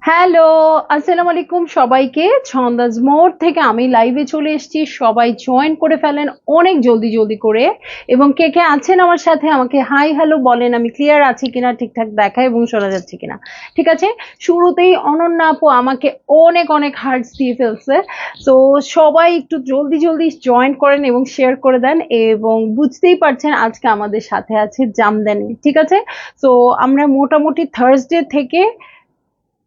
Hello, আসসালামু আলাইকুম সবাইকে। ছন্দাজ মোড় থেকে আমি লাইভে চলে এসেছি। সবাই জয়েন করে ফেলেন অনেক জলদি জলদি করে। এবং কে কে আছেন আমার সাথে আমাকে হাই হ্যালো বলেন, আমি ক্লিয়ার আছি কিনা, ঠিকঠাক দেখা এবং শোনা যাচ্ছে কিনা। ঠিক আছে, শুরুতেই অনন্যা আপু আমাকে অনেক অনেক হার্টস দিয়ে ফেলছে। তো সবাই একটু জলদি জলদি জয়েন করেন এবং শেয়ার করে দেন। এবং বুঝতেই পারছেন আজকে আমাদের সাথে আছে জামদানি। ঠিক আছে, তো আমরা মোটামুটি থার্সডে থেকে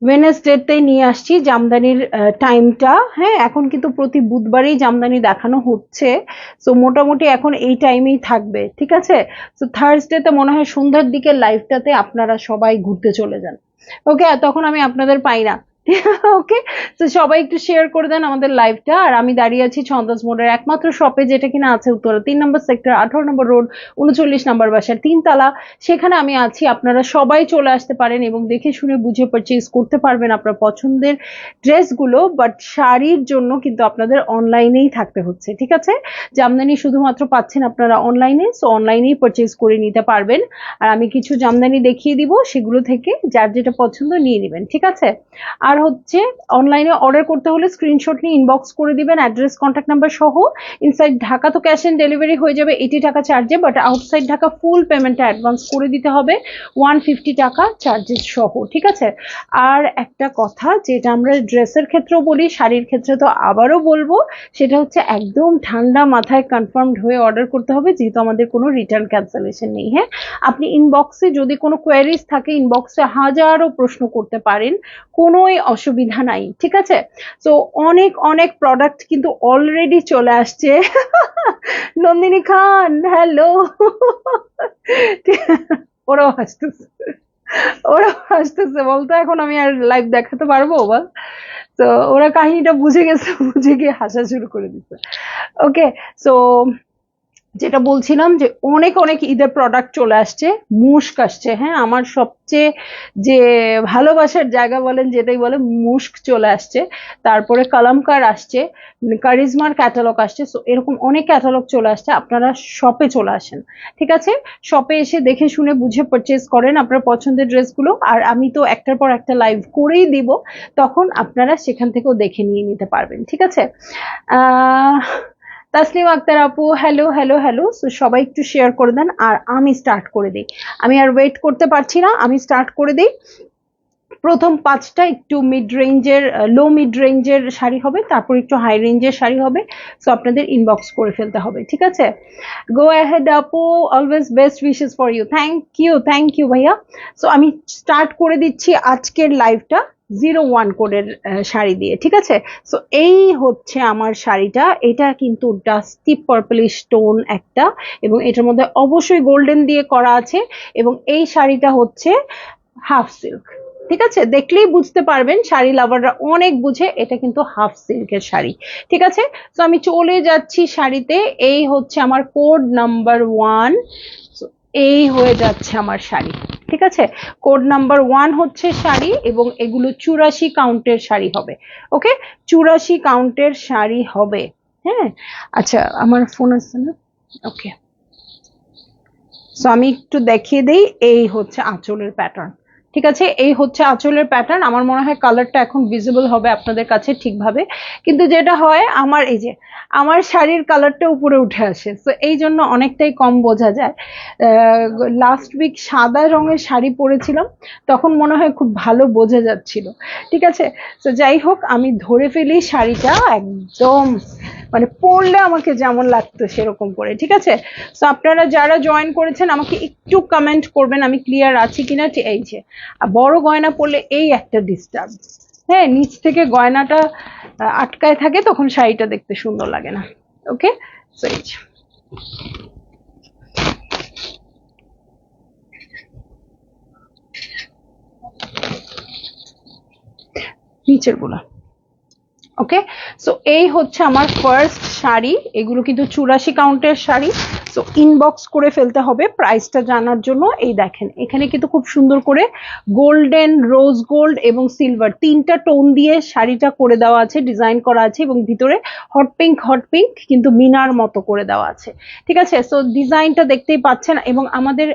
ওয়েনেসডেতে নিয়ে আসছি জামদানির টাইমটা। হ্যাঁ, এখন কিন্তু প্রতি বুধবারেই জামদানি দেখানো হচ্ছে। তো মোটামুটি এখন এই টাইমেই থাকবে। ঠিক আছে, তো থার্সডেতে মনে হয় সন্ধ্যার দিকে লাইভটাতে আপনারা সবাই ঘুরতে চলে যান। ওকে, তখন আমি আপনাদের পাই না। ওকে, তো সবাই একটু শেয়ার করে দেন আমাদের লাইভটা। আর আমি দাঁড়িয়ে আছি ছন্দাজ মোড়ের একমাত্র শপে, যেটা কিনা আছে উত্তরা 3 নম্বর সেক্টর, 18 নম্বর রোড, 39 নম্বর বাসার 3 তলা। সেখানে আমি আছি, আপনারা সবাই চলে আসতে পারেন এবং দেখে শুনে বুঝে পারচেজ করতে পারবেন আপনার পছন্দের ড্রেসগুলো। বাট শাড়ির জন্য কিন্তু আপনাদের অনলাইনেই থাকতে হচ্ছে। ঠিক আছে, জামদানি শুধুমাত্র পাচ্ছেন আপনারা অনলাইনে, সো অনলাইনেই পারচেজ করে নিতে পারবেন। আর আমি কিছু জামদানি দেখিয়ে দিব, সেগুলো থেকে যার যেটা পছন্দ নিয়ে নেবেন। ঠিক আছে, আর হচ্ছে অনলাইনে অর্ডার করতে হলে স্ক্রিনশট নিয়ে ইনবক্স করে দিবেন অ্যাড্রেস কন্ট্যাক্ট নাম্বার সহ। ইনসাইড ঢাকা তো ক্যাশ অন ডেলিভারি হয়ে যাবে 80 টাকা চার্জে, বাট আউটসাইড ঢাকা ফুল পেমেন্টটা অ্যাডভান্স করে দিতে হবে 150 টাকা চার্জেস সহ। ঠিক আছে, আর একটা কথা যেটা আমরা ড্রেসের ক্ষেত্রেও বলি, শাড়ির ক্ষেত্রে তো আবারও বলবো, সেটা হচ্ছে একদম ঠান্ডা মাথায় কনফার্মড হয়ে অর্ডার করতে হবে, যেহেতু আমাদের কোনো রিটার্ন ক্যান্সেলেশন নেই। হ্যাঁ, আপনি ইনবক্সে যদি কোনো কোয়ারিজ থাকে, ইনবক্সে হাজারো প্রশ্ন করতে পারেন, কোনোই অসুবিধা নাই। ঠিক আছে, তো অনেক অনেক প্রোডাক্ট কিন্তু অলরেডি চলে আসছে। নন্দিনী খান হ্যালো। ওরাও হাসতেছে, ওরাও হাসতেছে, বলতো এখন আমি আর লাইভ দেখাতে পারবো বল। তো ওরা কাহিনীটা বুঝে গেছে, বুঝে গিয়ে হাসা শুরু করে দিচ্ছে। ওকে, সো যেটা বলছিলাম যে অনেক অনেক ঈদের প্রোডাক্ট চলে আসছে, মুস্ক আসছে। হ্যাঁ, আমার সবচেয়ে যে ভালোবাসার জায়গা বলেন যেটাই বলে, মুস্ক চলে আসছে। তারপরে কালামকার আসছে, কারিজমার ক্যাটালগ আসছে। সো এরকম অনেক ক্যাটালগ চলে আসছে, আপনারা শপে চলে আসেন। ঠিক আছে, শপে এসে দেখে শুনে বুঝে পারচেজ করেন আপনার পছন্দের ড্রেসগুলো। আর আমি তো একটার পর একটা লাইভ করেই দিব, তখন আপনারা সেখান থেকেও দেখে নিয়ে নিতে পারবেন। ঠিক আছে, আহ তাসলিম আক্তার আপু হ্যালো হ্যালো হ্যালো। সো সবাই একটু শেয়ার করে দেন আর আমি স্টার্ট করে দিই। আমি আর ওয়েট করতে পারছি না, আমি স্টার্ট করে দিই। প্রথম 5টা একটু মিড রেঞ্জের, লো মিড রেঞ্জের শাড়ি হবে, তারপর একটু হাই রেঞ্জের শাড়ি হবে। সো আপনাদের ইনবক্স করে ফেলতে হবে। ঠিক আছে, গো অ্যাহেড আপু, always best wishes for you. Thank you ভাইয়া। সো আমি স্টার্ট করে দিচ্ছি আজকের লাইভটা 01 কোডের শাড়ি দিয়ে। ঠিক আছে, সো এই হচ্ছে আমার শাড়িটা। এটা কিন্তু ডাস্টি পার্পলিশ টোন একটা, এবং এটার মধ্যে অবশ্যই গোল্ডেন দিয়ে করা আছে। এবং এই শাড়িটা হচ্ছে হাফ সিল্ক। ঠিক আছে, দেখলেই বুঝতে পারবেন, শাড়ি লাভাররা অনেক বুঝে, এটা কিন্তু হাফ সিল্কের শাড়ি। ঠিক আছে, তো আমি চলে যাচ্ছি শাড়িতে। এই হচ্ছে আমার কোড নাম্বার 1। এই হয়ে যাচ্ছে আমার শাড়ি। ঠিক আছে, কোড নাম্বার 1 হচ্ছে শাড়ি, এবং এগুলো 84 কাউন্টের শাড়ি হবে। ওকে, 84 কাউন্টের শাড়ি হবে। হ্যাঁ, আচ্ছা আমার ফোন আসছে না। ওকে, সো আমি একটু দেখিয়ে দিই। এই হচ্ছে আঁচলের প্যাটার্ন। ঠিক আছে, এই হচ্ছে আঁচলের প্যাটার্ন। আমার মনে হয় কালারটা এখন ভিজিবল হবে আপনাদের কাছে ঠিকভাবে। কিন্তু যেটা হয়, আমার এই যে আমার শাড়ির কালারটা উপরে উঠে আসে, তো এই জন্য অনেকটাই কম বোঝা যায়। লাস্ট উইক সাদা রঙের শাড়ি পরেছিলাম, তখন মনে হয় খুব ভালো বোঝা যাচ্ছিল। ঠিক আছে, তো যাই হোক, আমি ধরে ফেলি শাড়িটা একদম, মানে পরলে আমাকে যেমন লাগতো সেরকম করে। ঠিক আছে, তো আপনারা যারা জয়েন করেছেন আমাকে একটু কমেন্ট করবেন আমি ক্লিয়ার আছি কিনা। এই যে বড় গয়না পরলে এই একটা ডিস্টার্ব, হ্যাঁ, নিচ থেকে গয়নাটা আটকায় থাকে, তখন শাড়িটা দেখতে সুন্দর লাগে না। ওকে, সো এই যে নিচের গুলা। ওকে, সো এই হচ্ছে আমার ফার্স্ট শাড়ি। এগুলো কিন্তু 84 কাউন্টের শাড়ি। সো ইনবক্স করে ফেলতে হবে প্রাইসটা জানার জন্য। এই দেখেন এখানে কিন্তু খুব সুন্দর করে গোল্ডেন, রোজ গোল্ড এবং সিলভার তিনটা টোন দিয়ে শাড়িটা করে দেওয়া আছে, ডিজাইন করা আছে, এবং ভিতরে হট পিঙ্ক কিন্তু মিনার মতো করে দেওয়া আছে। ঠিক আছে, সো ডিজাইনটা দেখতেই পাচ্ছেন। এবং আমাদের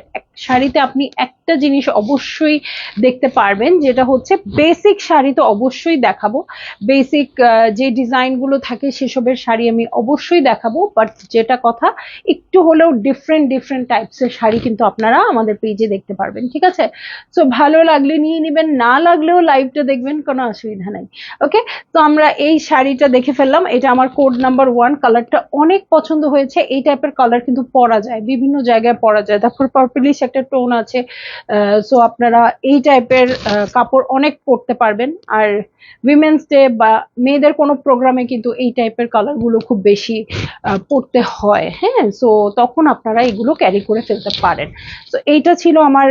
শাড়িতে আপনি একটা জিনিস অবশ্যই দেখতে পারবেন, যেটা হচ্ছে বেসিক শাড়ি তো অবশ্যই দেখাবো, বেসিক যে ডিজাইনগুলো থাকে সেসবের শাড়ি আমি অবশ্যই দেখাবো, বাট যেটা কথা একটু হলেও ডিফারেন্ট টাইপসের শাড়ি কিন্তু আপনারা আমাদের পেজে দেখতে পারবেন। ঠিক আছে, সো ভালো লাগলে নিয়ে নেবেন, না লাগলেও লাইভটা দেখবেন, কোনো অসুবিধা নাই। ওকে, তো আমরা এই শাড়িটা দেখে ফেললাম। এটা আমার কোড নাম্বার 1। কালারটা অনেক পছন্দ হয়েছে। এই টাইপের কালার কিন্তু পরা যায়, বিভিন্ন জায়গায় পরা যায়। তারপর পার্পলিশ একটা টোন আছে, সো আপনারা এই টাইপের কাপড় অনেক পরতে পারবেন। আর উইমেন্স ডে বা মেয়েদের কোনো প্রোগ্রামে কিন্তু এই টাইপের কালারগুলো খুব বেশি পরতে হয়। হ্যাঁ, সো তখন আপনারা এগুলো ক্যারি করে ফেলতে পারেন। তো এইটা ছিল আমার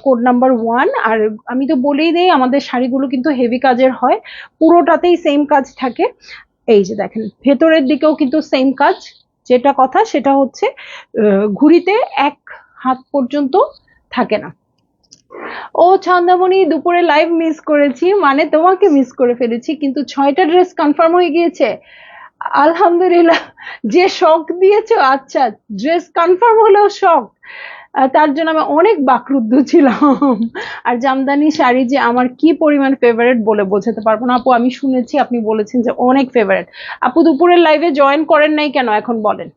কোড নাম্বার 1। আর আমি তো বলেই দিই, আমাদের শাড়িগুলো কিন্তু হেভি কাজের হয়, পুরোটাতেই সেম কাজ থাকে। এই যে দেখেন ভেতরের দিকেও কিন্তু সেম কাজ। যেটা কথা সেটা হচ্ছে ঘুড়িতে 1 হাত পর্যন্ত থাকে না। ও ছন্দামণি, দুপুরে লাইভ মিস করেছি, মানে তোমাকে মিস করে ফেলেছি, কিন্তু 6টা ড্রেস কনফার্ম হয়ে গিয়েছে। আলহামদুলিল্লাহ, যে শখ দিয়েছো। আচ্ছা, ড্রেস কনফার্ম হলেও শখ, তার জন্য আমি অনেক বাকরুদ্ধ ছিলাম। আর জামদানি শাড়ি যে আমার কি পরিমাণ ফেভারিট বলে বোঝাতে পারবো না আপু। আমি শুনেছি আপনি বলেছেন যে অনেক ফেভারিট। আপু দুপুরের লাইভে জয়েন করেন নাই কেন এখন বলেন,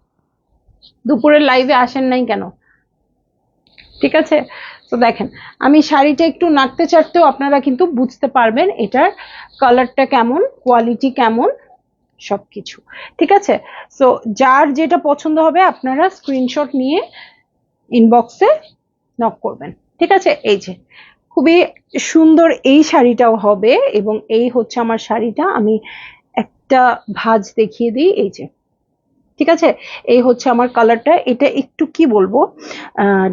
দুপুরের লাইভে আসেন নাই কেন? ঠিক আছে, তো দেখেন আমি শাড়িটা একটু নাড়তে চাড়তেও আপনারা কিন্তু বুঝতে পারবেন এটার কালারটা কেমন, কোয়ালিটি কেমন, সবকিছু। ঠিক আছে, সো যার যেটা পছন্দ হবে আপনারা স্ক্রিনশট নিয়ে ইনবক্সে নক করবেন। ঠিক আছে, এই যে খুবই সুন্দর এই শাড়িটাও হবে। এবং এই হচ্ছে আমার শাড়িটা, আমি একটা ভাঁজ দেখিয়ে দিই। এই যে, ঠিক আছে, এই হচ্ছে আমার কালারটা। এটা একটু কি বলবো,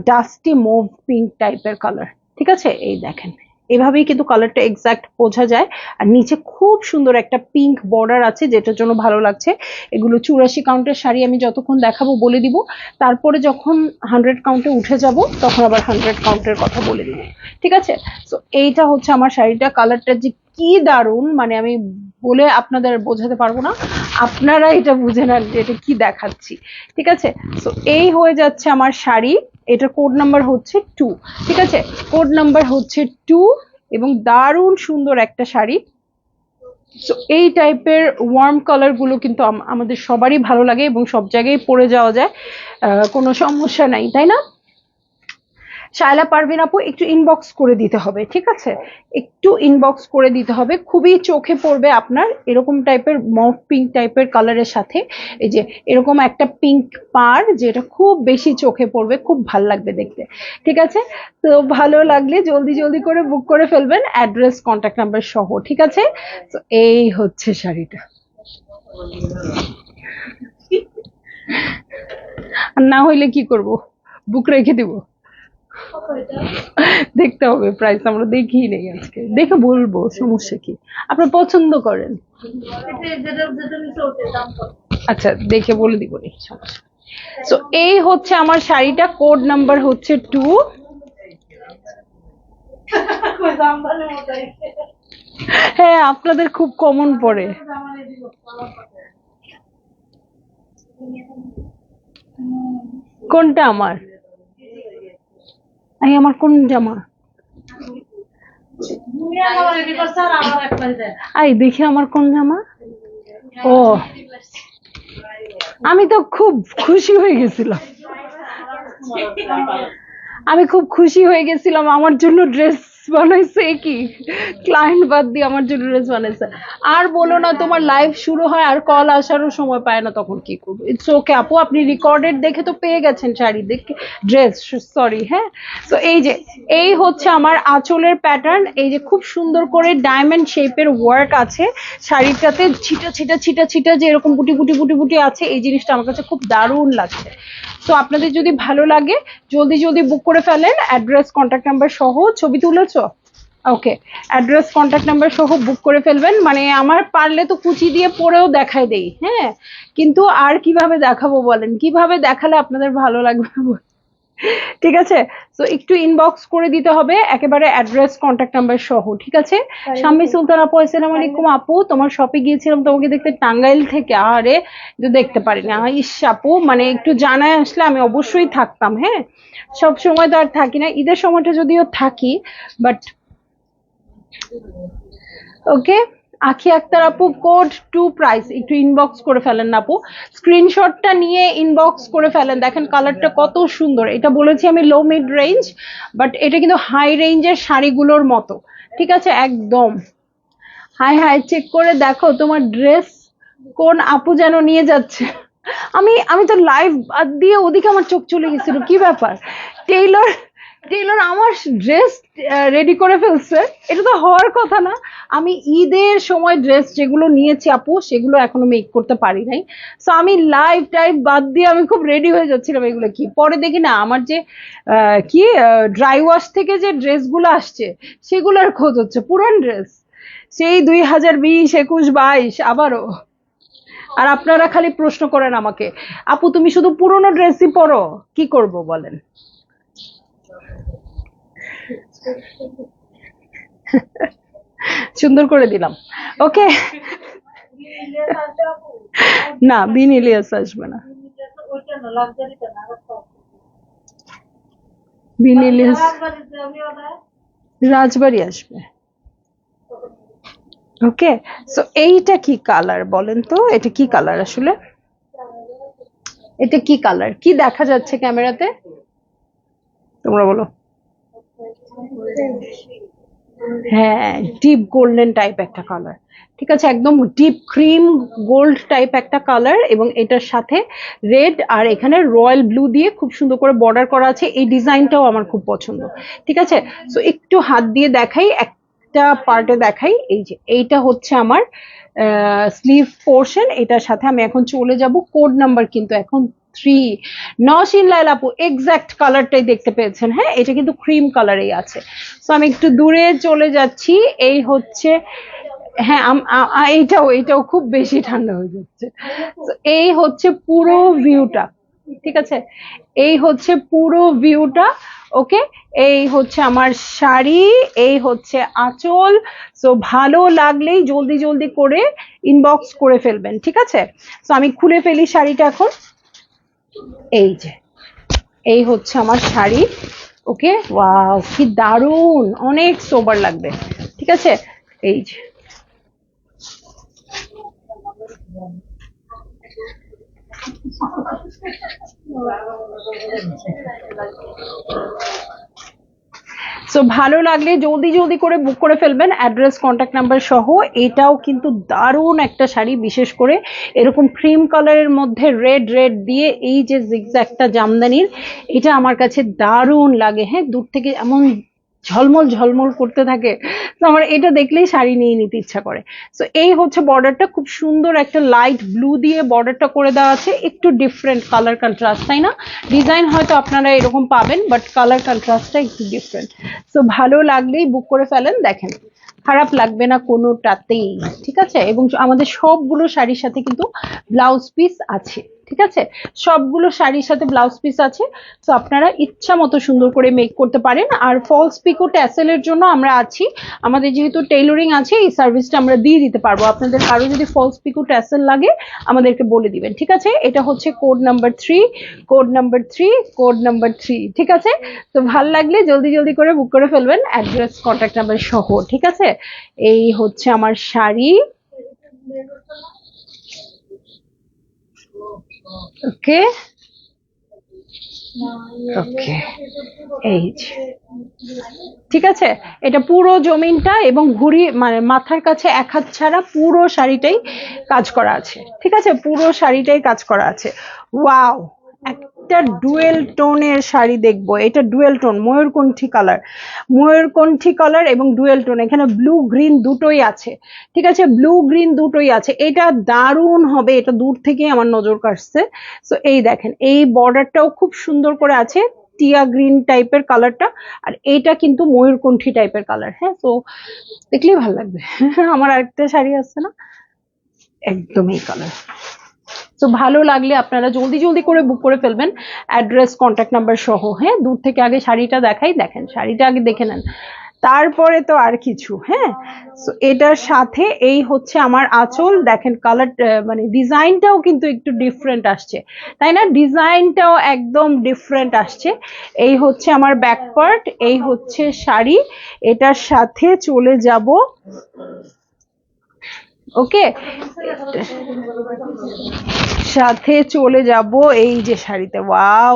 ডাস্টি মুভ পিঙ্ক টাইপের কালার। ঠিক আছে, এই দেখেন এভাবেই কিন্তু কালারটা এক্সাক্ট বোঝা যায়। আর নিচে খুব সুন্দর একটা পিঙ্ক বর্ডার আছে, যেটার জন্য ভালো লাগছে। এগুলো 84 কাউন্টের শাড়ি, আমি যতক্ষণ দেখাবো বলে দিব, তারপরে যখন 100 কাউন্টে উঠে যাব তখন আবার 100 কাউন্টের কথা বলে দিব। ঠিক আছে, তো এইটা হচ্ছে আমার শাড়িটা। কালারটা যে কি দারুণ, মানে আমি বলে আপনাদের বোঝাতে পারবো না, আপনারা এটা বুঝে নেন যে এটা কি দেখাচ্ছি। ঠিক আছে, তো এই হয়ে যাচ্ছে আমার শাড়ি। এটা কোড নাম্বার হচ্ছে 2। ঠিক আছে, কোড নাম্বার হচ্ছে 2 এবং দারুণ সুন্দর একটা শাড়ি। সো এই টাইপের ওয়ার্ম কালার গুলো কিন্তু আমাদের সবারই ভালো লাগে এবং সব জায়গায় পরে যাওয়া যায়, কোনো সমস্যা নাই, তাই না? শায়লা পারভিন আপু, একটু ইনবক্স করে দিতে হবে। ঠিক আছে, একটু ইনবক্স করে দিতে হবে, খুবই চোখে পড়বে আপনার এরকম টাইপের মভ পিঙ্ক টাইপের কালারের সাথে। এই যে এরকম একটা পিঙ্ক পার, যেটা খুব বেশি চোখে পড়বে, খুব ভাল লাগবে দেখতে। ঠিক আছে, তো ভালো লাগলে জলদি করে বুক করে ফেলবেন, অ্যাড্রেস কন্ট্যাক্ট নাম্বার সহ। ঠিক আছে, তো এই হচ্ছে শাড়িটা। আর না হইলে কি করব, বুক রেখে দিব? দেখতে হবে প্রাইস, আমরা দেখিই নেই, আজকে দেখে বলবো, সমস্যা কি? আপনার পছন্দ করেন, আচ্ছা দেখে বলে দিব, সমস্যা। সো এই হচ্ছে আমার শাড়িটা, কোড নাম্বার হচ্ছে 2। হ্যাঁ, আপনাদের খুব কমন পড়ে। কোনটা আমার? আমার কোন জামা? দেখি আমার কোন জামা। ও, আমি তো খুব খুশি হয়ে গেছিলাম, আমার জন্য ড্রেস বানাইছে, কি ক্লায়েন্ট বাদ দিয়ে আমার জন্য ড্রেস বানাইছে। আর বলো না, তোমার লাইভ শুরু হয় আর কল আসারও সময় পায় না, তখন কি করবো? ইটস ওকে আপু, আপনি রেকর্ডেড দেখে তো পেয়ে গেছেন শাড়ি দেখে, ড্রেস সরি। হ্যাঁ, তো এই যে এই হচ্ছে আমার আঁচলের প্যাটার্ন। এই যে খুব সুন্দর করে ডায়মন্ড শেপের ওয়ার্ক আছে শাড়িটাতে, ছিটা যে এরকম বুটি আছে, এই জিনিসটা আমার কাছে খুব দারুণ লাগছে। তো আপনাদের যদি ভালো লাগে জলদি বুক করে ফেলেন, অ্যাড্রেস কন্ট্যাক্ট নাম্বার সহ। ছবি তুলেছো? ওকে, অ্যাড্রেস কন্ট্যাক্ট নাম্বার সহ বুক করে ফেলবেন। মানে আমার পারলে তো কুচি দিয়ে পরেও দেখাই দেই, হ্যাঁ, কিন্তু আর কিভাবে দেখাবো বলেন, কিভাবে দেখালে আপনাদের ভালো লাগবে ঠিক আছে। তো একটু ইনবক্স করে দিতে হবে একেবারে অ্যাড্রেস কন্ট্যাক্ট নাম্বার সহ, ঠিক আছে। শাম্মী সুলতান আপু, আসসালামু আলাইকুম আপু, তোমার শপে গিয়েছিলাম তোমাকে দেখতে টাঙ্গাইল থেকে, আরে কিন্তু দেখতে পারিনি। ইস আপু, মানে একটু জানায় আসলে আমি অবশ্যই থাকতাম, হ্যাঁ, সব সময় তো আর থাকি না, ঈদের সময়টা যদিও থাকি, বাট ওকে। আখি আক্তার আপু, কোড টু প্রাইস একটু ইনবক্স করে ফেলেন না আপু, স্ক্রিনশটটা নিয়ে ইনবক্স করে ফেলেন। দেখেন কালারটা কত সুন্দর, এটা বলেছি আমি লো মিড রেঞ্জ, বাট এটা কিন্তু হাই রেঞ্জের শাড়িগুলোর মতো, ঠিক আছে একদম। হাই হাই, চেক করে দেখো তোমার ড্রেস কোন আপু যেন নিয়ে যাচ্ছে। আমি আমি তো লাইভ বাদ দিয়ে ওদিকে আমার চোখ চলে গেছিল, কি ব্যাপার, টেইলর টেইলর আমার ড্রেস রেডি করে ফেলছে, এটা তো হওয়ার কথা না। আমি ঈদের সময় ড্রেস যেগুলো নিয়েছি আপু সেগুলো এখনো মেক করতে পারি নাই। সো আমি লাইভ টাইভ বাদ দিয়ে আমি খুব রেডি হয়ে যাচ্ছিলাম, এগুলো কি পরে দেখি না আমার যে কি ড্রাই ওয়াশ থেকে যে ড্রেসগুলো আসছে সেগুলোর খোঁজ হচ্ছে, পুরান ড্রেস সেই 2020, 21, 22 আবারও। আর আপনারা খালি প্রশ্ন করেন আমাকে, আপু তুমি শুধু পুরোনো ড্রেসই পরো, কি করব বলেন। সুন্দর করে দিলাম, ওকে। না, বিন ইলিয়াস আসবে না, বিন ইলিয়াস রাজবাড়ি আসবে। ওকে, সো এইটা কি কালার বলেন তো, এটা কি কালার আসলে, এটা কি কালার, কি দেখা যাচ্ছে ক্যামেরাতে, তোমরা বলো। হ্যাঁ, ডিপ গোল্ডেন টাইপ একটা কালার, ঠিক আছে, একদম ডিপ ক্রিম গোল্ড টাইপ একটা কালার, এবং এটার সাথে রেড আর এখানে রয়্যাল ব্লু দিয়ে খুব সুন্দর করে বর্ডার করা আছে, এই ডিজাইনটাও আমার খুব পছন্দ, ঠিক আছে। সো একটু হাত দিয়ে দেখাই, একটা পার্টে দেখাই, এই যে এইটা হচ্ছে আমার স্লিভ পোর্শন, এটার সাথে আমি এখন চলে যাব কোড নাম্বার কিন্তু এখন 3। নওশিন লাইলা আপু এক্সাক্ট কালারটাই দেখতে পেয়েছেন, হ্যাঁ, এটা কিন্তু ক্রিম কালারেই আছে। সো আমি একটু দূরে চলে যাচ্ছি, এই হচ্ছে, হ্যাঁ এইটাও এইটাও খুব বেশি ঠান্ডা হয়ে যাচ্ছে। তো এই হচ্ছে পুরো ভিউটা, ঠিক আছে, এই হচ্ছে পুরো ভিউটা, ওকে। এই হচ্ছে আমার শাড়ি, এই হচ্ছে আঁচল। সো ভালো লাগলেই জলদি জলদি করে ইনবক্স করে ফেলবেন, ঠিক আছে। সো আমি খুলে ফেলি শাড়িটা এখন, এই যে এই হচ্ছে আমার শাড়ি, ওকে, ওয়াও কি দারুণ, অনেক সোবার লাগবে, ঠিক আছে, এই যে সো ভালো লাগলে জলদি জলদি করে বুক করে ফেলবেন অ্যাড্রেস কন্ট্যাক্ট নাম্বার সহ। এটাও কিন্তু দারুণ একটা শাড়ি, বিশেষ করে এরকম ক্রিম কালারের মধ্যে রেড রেড দিয়ে এই যে জিগজ্যাগটা জামদানির, এটা আমার কাছে দারুণ লাগে, হ্যাঁ, দূর থেকে এমন ঝলমল ঝলমল করতে থাকে, তো আমার এটা দেখলেই শাড়ি নিয়ে নিতে ইচ্ছা করে। সো এই হচ্ছে বর্ডারটা, খুব সুন্দর একটা লাইট ব্লু দিয়ে বর্ডারটা করে দেওয়া আছে, একটু ডিফারেন্ট কালার কন্ট্রাস্ট, তাই না? ডিজাইন হয়তো আপনারা এরকম পাবেন, বাট কালার কন্ট্রাস্টটা একটু ডিফারেন্ট। সো ভালো লাগলেই বুক করে ফেলেন, দেখেন খারাপ লাগবে না কোনোটাতেই, ঠিক আছে। এবং আমাদের সবগুলো শাড়ির সাথে কিন্তু ব্লাউজ পিস আছে, ঠিক আছে, সবগুলো শাড়ির সাথে ব্লাউজ পিস আছে। তো আপনারা ইচ্ছা মতো সুন্দর করে মেক করতে পারেন। আর ফলস পিকো ট্যাসেলের জন্য আমরা আছি, আমাদের যেহেতু টেইলরিং আছে এই সার্ভিসটা আমরা দিয়ে দিতে পারবো। আপনাদের কারো যদি ফলস পিকো ট্যাসেল লাগে আমাদেরকে বলে দিবেন, ঠিক আছে। এটা হচ্ছে code number 3, code number 3, code number 3, ঠিক আছে। তো ভাল লাগলে জলদি জলদি করে বুক করে ফেলবেন অ্যাড্রেস কন্ট্যাক্ট নাম্বার সহ, ঠিক আছে। এই হচ্ছে আমার শাড়ি, ওকে ওকে, এই যে ঠিক আছে, এটা পুরো জমিনটা এবং ঘুড়ি মানে মাথার কাছে এক হাত ছাড়া পুরো শাড়িটাই কাজ করা আছে, ঠিক আছে, পুরো শাড়িটাই কাজ করা আছে। ওয়াও, একটা ডুয়েল টোনের শাড়ি দেখবো, এটা ডুয়েল টোন ময়ূরকণ্ঠী কালার, ময়ূরকণ্ঠী কালার এবং ডুয়েল টোন, এখানে ব্লু গ্রিন দুটোই আছে, ঠিক আছে, ব্লু গ্রিন দুটোই আছে, এটা দারুণ হবে, এটা দূর থেকে আমার নজর কাটছে। তো এই দেখেন এই বর্ডারটাও খুব সুন্দর করে আছে, টিয়া গ্রিন টাইপের কালারটা, আর এইটা কিন্তু ময়ূরকণ্ঠী টাইপের কালার। হ্যাঁ, তো দেখলেই ভালো লাগবে। আমার আরেকটা শাড়ি আছে না, একদম এই কালার। তো ভালো লাগলে আপনারা জলদি জলদি করে বুক করে ফেলবেন, অ্যাড্রেস কন্ট্যাক্ট নাম্বার সহ। হ্যাঁ, দূর থেকে আগে শাড়িটা দেখাই, দেখেন শাড়িটা আগে দেখে নেন, তারপরে তো আর কিছু। হ্যাঁ, তো এটার সাথে এই হচ্ছে আমার আঁচল, দেখেন কালার মানে ডিজাইনটাও কিন্তু একটু ডিফারেন্ট আসছে, তাই না? ডিজাইনটাও একদম ডিফারেন্ট আসছে। এই হচ্ছে আমার ব্যাক পার্ট, এই হচ্ছে শাড়ি, এটার সাথে চলে যাব। ওকে, সাথে চলে যাব এই যে শাড়িতে। ওয়াও,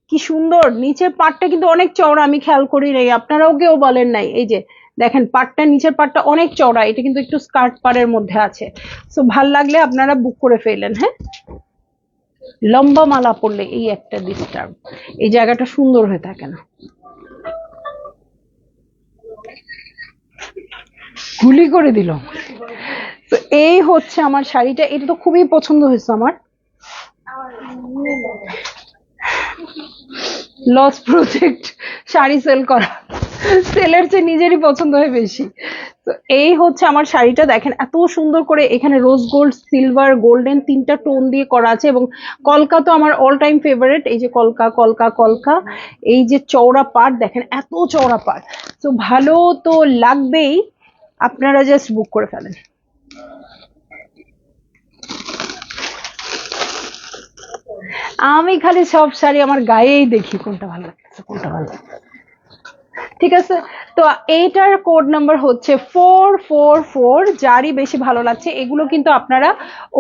কি সুন্দর! নিচের পাটটা কিন্তু অনেক চওড়া, আমি খেয়াল করি নাই, আপনারাও কেউ বলেন নাই। এই যে দেখেন পাটটা, নিচের পাটটা অনেক চওড়া, এটা কিন্তু একটু স্কার্ট পাড়ের মধ্যে আছে। সো ভাল লাগলে আপনারা বুক করে ফেলেন। হ্যাঁ, লম্বা মালা পরলে এই একটা ডিস্টার্ব, এই জায়গাটা সুন্দর হয়ে থাকে না। গুলি করে দিল। তো এই হচ্ছে আমার শাড়িটা, এটা তো খুবই পছন্দ হয়েছে আমার। লস প্রজেক্ট, শাড়ি সেল করা, সেলের চেয়ে নিজেরই পছন্দ হয় বেশি। তো এই হচ্ছে আমার শাড়িটা, দেখেন এত সুন্দর করে এখানে রোজ গোল্ড, সিলভার, গোল্ডেন তিনটা টোন দিয়ে করা আছে, এবং কলকা তো আমার অল টাইম ফেভারিট। এই যে কলকা কলকা কলকা, এই যে চওড়া পাড়, দেখেন এত চওড়া পাড়, তো ভালো তো লাগবেই, আপনারা জাস্ট বুক করে ফেলেন। আমি খালি সব শাড়ি আমার গায়েই দেখি কোনটা ভালো লাগছে, কোনটা ভালো লাগছে। ঠিক আছে, তো এইটার কোড নাম্বার হচ্ছে 444। যারই বেশি ভালো লাগছে, এগুলো কিন্তু আপনারা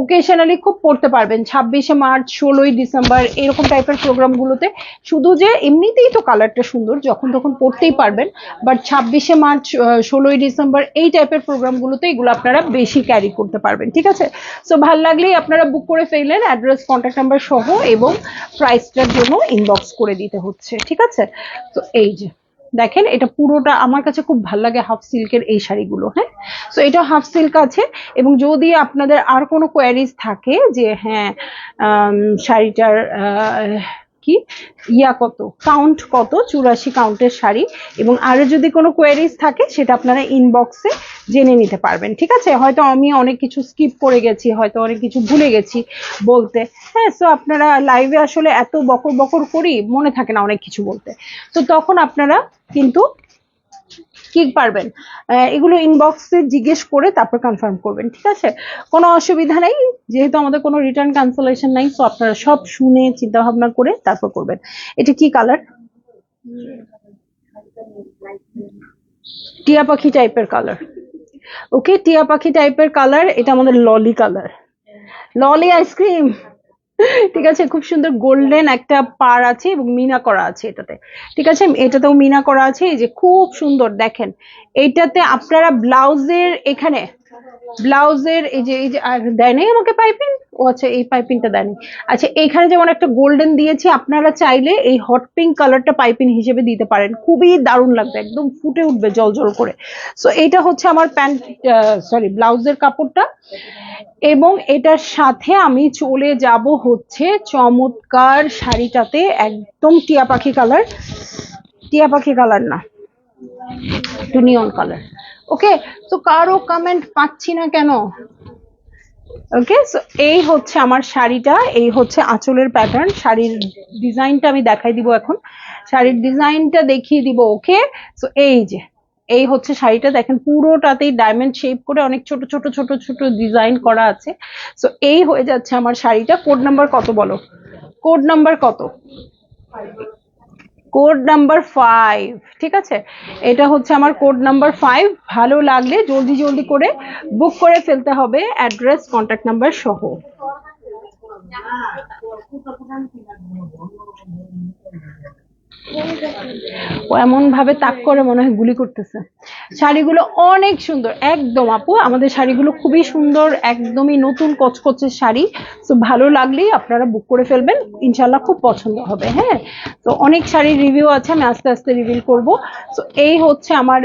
ওকেশনালি খুব পড়তে পারবেন 26শে মার্চ, 16ই ডিসেম্বর এরকম টাইপের প্রোগ্রামগুলোতে। শুধু যে এমনিতেই তো কালারটা সুন্দর, যখন তখন পড়তেই পারবেন, বাট 26শে মার্চ, 16ই ডিসেম্বর এই টাইপের প্রোগ্রামগুলোতে এগুলো আপনারা বেশি ক্যারি করতে পারবেন। ঠিক আছে, সো ভাল লাগলেই আপনারা বুক করে ফেললেন, অ্যাড্রেস কন্ট্যাক্ট নাম্বার সহ, এবং প্রাইসটার জন্য ইনবক্স করে দিতে হচ্ছে। ঠিক আছে, তো এই যে দেখেন, এটা পুরোটা আমার কাছে খুব ভালো লাগে, হাফ সিল্কের এই শাড়িগুলো। হ্যাঁ, তো এটা হাফ সিল্ক আছে, এবং যদি আপনাদের আর কোনো কোয়ারিজ থাকে যে হ্যাঁ শাড়িটার কি ইয়া কত, কাউন্ট কত, 84 কাউন্টের শাড়ি, এবং আরো যদি কোনো কোয়ারিজ থাকে সেটা আপনারা ইনবক্সে জেনে নিতে পারবেন। ঠিক আছে, হয়তো আমি অনেক কিছু স্কিপ করে গেছি, হয়তো অনেক কিছু ভুলে গেছি বলতে। হ্যাঁ, সো আপনারা লাইভে আসলে এত বকর বকর করি, মনে থাকে না অনেক কিছু বলতে, তো তখন আপনারা কিন্তু কি পারবেন, এগুলো ইনবক্সে জিজ্ঞেস করে তারপর কনফার্ম করবেন। ঠিক আছে, কোনো অসুবিধা নেই, যেহেতু আমাদের কোনো রিটার্ন ক্যান্সেলেশন নাই, সো আপনারা সব শুনে চিন্তা ভাবনা করে তারপর করবেন। এটা কি কালার? টিয়া পাখি টাইপের কালার। ওকে, টিয়া পাখি টাইপের কালার, এটা আমাদের ললি কালার, ললি আইসক্রিম। ঠিক আছে, খুব সুন্দর গোল্ডেন একটা পার আছে এবং মিনা করা আছে এটাতে। ঠিক আছে, এটাতেও মিনা করা আছে, এই যে খুব সুন্দর দেখেন। এইটাতে আপনারা ব্লাউজের এখানে, ব্লাউজের এই যে আর দেয় নাই আমাকে পাইপিং, ও আচ্ছা এই পাইপিংটা দেয়নি। আচ্ছা, এইখানে যেমন একটা গোল্ডেন দিয়েছি, আপনারা চাইলে এই হট পিঙ্ক কালারটা পাইপিং হিসেবে দিতে পারেন, খুবই দারুণ লাগবে, একদম ফুটে উঠবে জল জল করে। সো এইটা হচ্ছে আমার প্যান্ট, সরি ব্লাউজের কাপড়টা, এবং এটার সাথে আমি চলে যাব হচ্ছে চমৎকার শাড়িটাতে, একদম টিয়া পাখি কালার, টিয়া পাখি কালার না, একটু নিয়ন কালার। ওকে, তো কারো কমেন্ট পাচ্ছি না কেন? ওকে, সো এই হচ্ছে আমার শাড়িটা, এই হচ্ছে আঁচলের প্যাটার্ন, শাড়ির ডিজাইনটা আমি দেখাই দিব এখন, শাড়ির ডিজাইনটা দেখিয়ে দিব। ওকে, সো এই যে এই হচ্ছে শাড়িটা, দেখেন পুরোটাতেই ডায়মন্ড শেপ করে অনেক ছোট ছোট ছোট ছোট ডিজাইন করা আছে। সো এই হয়ে যাচ্ছে আমার শাড়িটা। কোড নাম্বার কত বলো, কোড নাম্বার কত? Code number 5। ঠিক আছে, এটা হচ্ছে আমার কোড নাম্বার 5। ভালো লাগলে জলদি জলদি করে বুক করে ফেলতে হবে, অ্যাড্রেস কন্ট্যাক্ট নাম্বার সহ। ও এমন ভাবে তাক করে মনে হয় গুলি করতেছে। শাড়িগুলো অনেক সুন্দর, একদম আপু আমাদের শাড়িগুলো খুবই সুন্দর, একদমই নতুন কচকচে শাড়ি। তো ভালো লাগলেই আপনারা বুক করে ফেলবেন, ইনশাল্লাহ খুব পছন্দ হবে। হ্যাঁ, তো অনেক শাড়ির রিভিউ আছে, আমি আস্তে আস্তে রিভিল করব। তো এই হচ্ছে আমার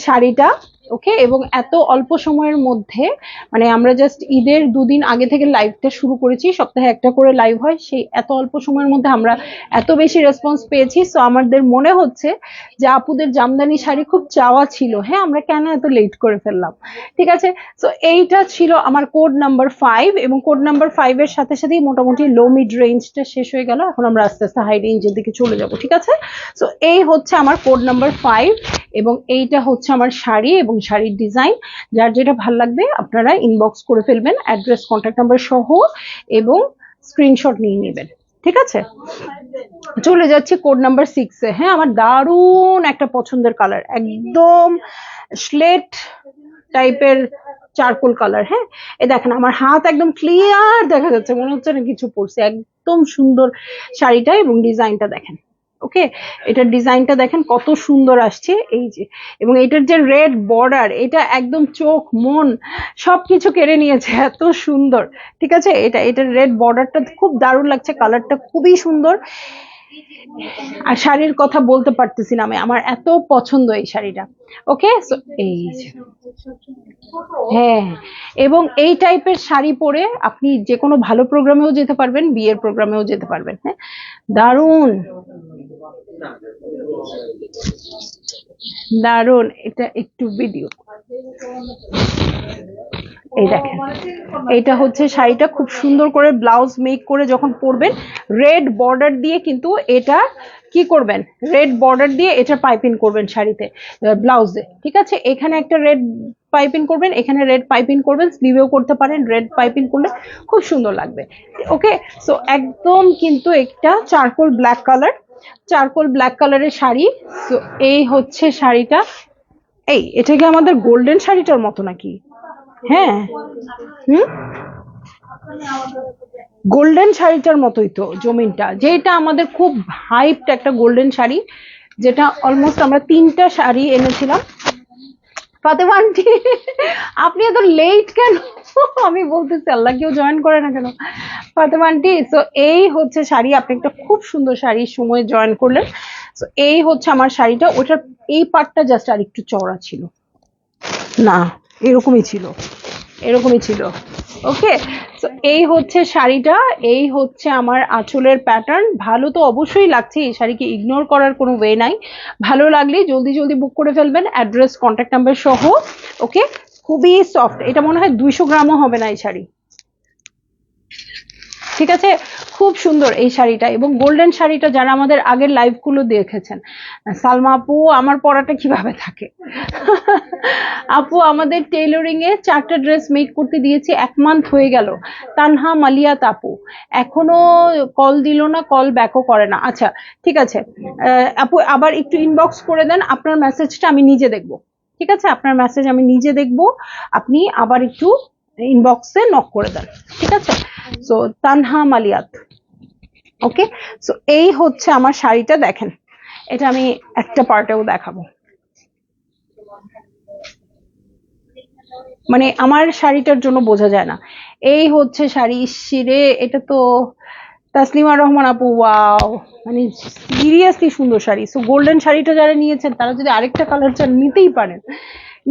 শাড়িটা। ওকে, এবং এত অল্প সময়ের মধ্যে মানে আমরা জাস্ট ঈদের 2 দিন আগে থেকে লাইভটা শুরু করেছি, সপ্তাহে একটা করে লাইভ হয়, সেই এত অল্প সময়ের মধ্যে আমরা এত বেশি রেসপন্স পেয়েছি। সো আমাদের মনে হচ্ছে যে আপুদের জামদানি শাড়ি খুব চাওয়া ছিল, হ্যাঁ আমরা কেন এত লেট করে ফেললাম, ঠিক আছে। সো এইটা ছিল আমার কোড নাম্বার 5, এবং কোড নাম্বার 5 এর সাথে সাথেই মোটামুটি লো মিড রেঞ্জটা শেষ হয়ে গেল, এখন আমরা আস্তে আস্তে হাই রেঞ্জের দিকে চলে যাব, ঠিক আছে। সো এই হচ্ছে আমার কোড নাম্বার 5, এবং এইটা হচ্ছে আমার শাড়ি এবং শাড়ির ডিজাইন। যার যেটা ভালো লাগবে আপনারা ইনবক্স করে ফেলবেন, অ্যাড্রেস কন্ট্যাক্ট নাম্বার সহ, এবং স্ক্রিনশট নিয়ে নেবেন, ঠিক আছে। চলে যাচ্ছি কোড নাম্বার 6 এ। হ্যাঁ, আমার দারুণ একটা পছন্দের কালার, একদম স্লেট টাইপের চারকোল কালার। হ্যাঁ, এই দেখেন আমার হাত একদম ক্লিয়ার দেখা যাচ্ছে, মনে হচ্ছে না কিছু পরছে, একদম সুন্দর শাড়িটা এবং ডিজাইনটা দেখেন। ওকে, এটার ডিজাইনটা দেখেন কত সুন্দর আসছে, এই যে, এবং এটার যে রেড বর্ডার, এটা একদম চোখ মন সবকিছু কেড়ে নিয়েছে, এত সুন্দর, ঠিক আছে। এটার রেড বর্ডারটা খুব দারুণ লাগছে, কালারটা খুবই সুন্দর। আর শাড়ির কথা বলতে পারতেছি না আমি, আমার এত পছন্দ এই শাড়িটা। ওকে, সো এই যে, হ্যাঁ, এবং এই টাইপের শাড়ি পরে আপনি যে কোনো ভালো প্রোগ্রামেও যেতে পারবেন, বিয়ের প্রোগ্রামেও যেতে পারবেন। হ্যাঁ, দারুণ দারুণ। এটা একটু ভিডিও, এই দেখেন, এটা হচ্ছে শাড়িটা, খুব সুন্দর করে ব্লাউজ মেক করে যখন পরবেন, রেড বর্ডার দিয়ে কিন্তু এটা কি করবেন, রেড বর্ডার দিয়ে এটা পাইপিং করবেন শাড়িতে, ব্লাউজে, ঠিক আছে। এখানে একটা রেড পাইপিং করবেন, এখানে রেড পাইপিং করবেন, স্লিভেও করতে পারেন, রেড পাইপিং করলে খুব সুন্দর লাগবে। ওকে, সো একদম কিন্তু একটা charcoal black colour, charcoal black কালারের শাড়ি। তো এই হচ্ছে শাড়িটা। এই এটা কি আমাদের গোল্ডেন শাড়িটার মতো নাকি? হ্যাঁ, হুম, গোল্ডেন শাড়িটার মতোই তো জমিনটা, যেটা আমাদের খুব হাইপড একটা গোল্ডেন শাড়ি, যেটা অলমোস্ট আমরা 3টা শাড়ি এনেছিলাম। ফাতেমা আন্টি, আপনি এত লেট কেন? আমি বলতেছি আল্লাহ, কেউ জয়েন করে না কেন? ফাতেমা আন্টি, তো এই হচ্ছে শাড়ি, আপনি একটা খুব সুন্দর শাড়ির সময় জয়েন করলেন। তো এই হচ্ছে আমার শাড়িটা, ওটার এই পার্টটা জাস্ট আর একটু চওড়া ছিল না, এরকমই ছিল, এরকমই ছিল। ওকে, তো এই হচ্ছে শাড়িটা, এই হচ্ছে আমার আঁচলের প্যাটার্ন। ভালো তো অবশ্যই লাগছে, এই শাড়িকে ইগনোর করার কোনো ওয়ে নাই। ভালো লাগলে জলদি জলদি বুক করে ফেলবেন, অ্যাড্রেস কন্ট্যাক্ট নাম্বার সহ। ওকে, খুবই সফট, এটা মনে হয় 200 গ্রামও হবে না এই শাড়ি, ঠিক আছে। খুব সুন্দর এই শাড়িটা, এবং গোল্ডেন শাড়িটা যারা আমাদের আগের লাইভ গুলো দেখেছেন, সালমা আপু আমার পরাটা কিভাবে থাকে, আপু আমাদের টেইলরিং এ 4টা ড্রেস মেক করতে দিয়েছি, 1 মান্থ হয়ে গেল। তানহা মালিয়াত আপু এখনো কল দিল না, কল ব্যাকও করে না। আচ্ছা, ঠিক আছে, আপু আবার একটু ইনবক্স করে দেন, আপনার মেসেজটা আমি নিজে দেখবো, ঠিক আছে, আপনার মেসেজ আমি নিজে দেখবো, আপনি আবার একটু ইনবক্সে নক করে দেন, ঠিক আছে। সো তানহা মালিয়াত, ওকে। সো এই হচ্ছে আমার শাড়িটা, দেখেন, এটা আমি একটা পার্টেও দেখাবো, মানে আমার শাড়িটার জন্য বোঝা যায় না। এই হচ্ছে শাড়ি, শিরে, এটা তো তাসলিমা রহমান আপু, ওয়াও, মানে সিরিয়াসলি সুন্দর শাড়ি। সো গোল্ডেন শাড়িটা যারা নিয়েছেন তারা যদি আরেকটা কালার চান নিতেই পারেন,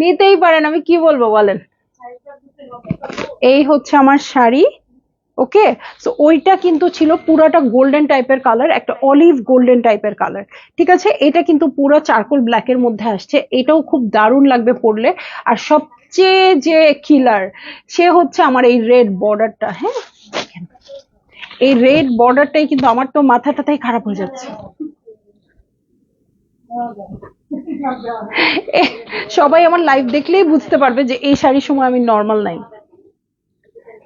নিতেই পারেন, আমি কি বলবো বলেন। এই হচ্ছে আমার শাড়ি। ওকে, সো ওইটা কিন্তু ছিল পুরাটা গোল্ডেন টাইপের কালার, একটা অলিভ গোল্ডেন টাইপের কালার, ঠিক আছে। এটা কিন্তু পুরো চারকোল ব্ল্যাকের মধ্যে আসছে, এটাও খুব দারুণ লাগবে পরলে। আর সবচেয়ে যে কিলার, সে হচ্ছে আমার এই রেড বর্ডারটা। হ্যাঁ, এই রেড বর্ডারটাই কিন্তু আমার তো মাথা টাথাই খারাপ হয়ে যাচ্ছে। সবাই আমার লাইভ দেখলেই বুঝতে পারবে যে এই শাড়ির সময় আমি নর্মাল নাই,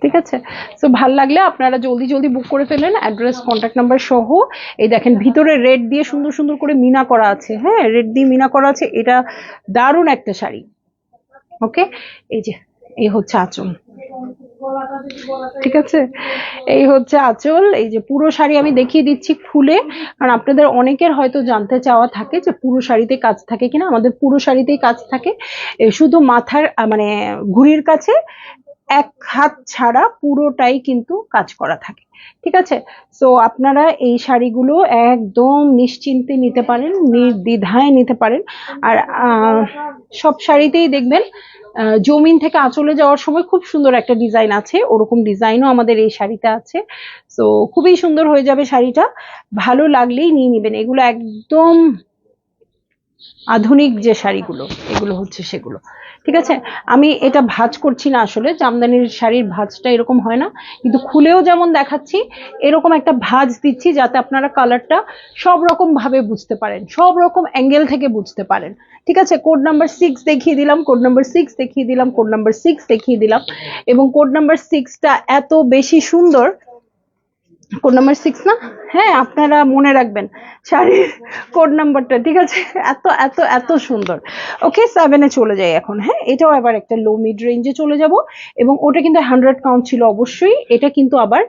ঠিক আছে। সো ভাল লাগলে আপনারা জলদি জলদি বুক করে ফেলেন, অ্যাড্রেস কন্ট্যাক্ট নাম্বার সহ। এই দেখেন ভিতরে রেড দিয়ে সুন্দর সুন্দর করে মিনা করা আছে, হ্যাঁ রেড দিয়ে মিনা করা আছে, এটা দারুণ একটা শাড়ি। ওকে, এই যে, এই হচ্ছে আঁচল, ঠিক আছে, এই হচ্ছে আঁচল। এই যে পুরো শাড়ি আমি দেখিয়ে দিচ্ছি খুলে, কারণ আপনাদের অনেকের হয়তো জানতে চাওয়া থাকে যে পুরো শাড়িতে কাজ থাকে কিনা। আমাদের পুরো শাড়িতেই কাজ থাকে, শুধু মাথার মানে ঘুড়ির কাছে এক হাত ছাড়া পুরোটাই কিন্তু কাজ করা থাকে, ঠিক আছে। সো আপনারা এই শাড়িগুলো একদম নিশ্চিন্তে নিতে পারেন, নির্দ্বিধায় নিতে পারেন। আর সব শাড়িতেই দেখবেন জমিন থেকে আঁচলে যাওয়ার সময় খুব সুন্দর একটা ডিজাইন আছে, ওরকম ডিজাইনও আমাদের এই শাড়িতে আছে। সো খুবই সুন্দর হয়ে যাবে শাড়িটা, ভালো লাগলেই নিয়ে নিবেন। এগুলো একদম আধুনিক যে শাড়িগুলো, এগুলো হচ্ছে সেগুলো, ঠিক আছে। আমি এটা ভাঁজ করছি না, আসলে জামদানির শাড়ির ভাঁজটা এরকম হয় না, কিন্তু খুলেও যেমন দেখাচ্ছি এরকম একটা ভাঁজ দিচ্ছি যাতে আপনারা কালারটা সব রকম ভাবে বুঝতে পারেন, সব রকম অ্যাঙ্গেল থেকে বুঝতে পারেন, ঠিক আছে। কোড নাম্বার 6 দেখিয়ে দিলাম, কোড নাম্বার 6 দেখিয়ে দিলাম, কোড নাম্বার 6 দেখিয়ে দিলাম। এবং কোড নাম্বার 6টা এত বেশি সুন্দর, কোড নাম্বার 6 না, হ্যাঁ আপনারা মনে রাখবেন শাড়ির কোড নাম্বারটা, ঠিক আছে। এত এত এত সুন্দর। ওকে, 7-এ চলে যাই এখন। হ্যাঁ, এটাও আবার একটা লো মিড রেঞ্জে চলে যাব, এবং ওটা কিন্তু 100 কাউন্ট ছিল অবশ্যই, এটা কিন্তু আবার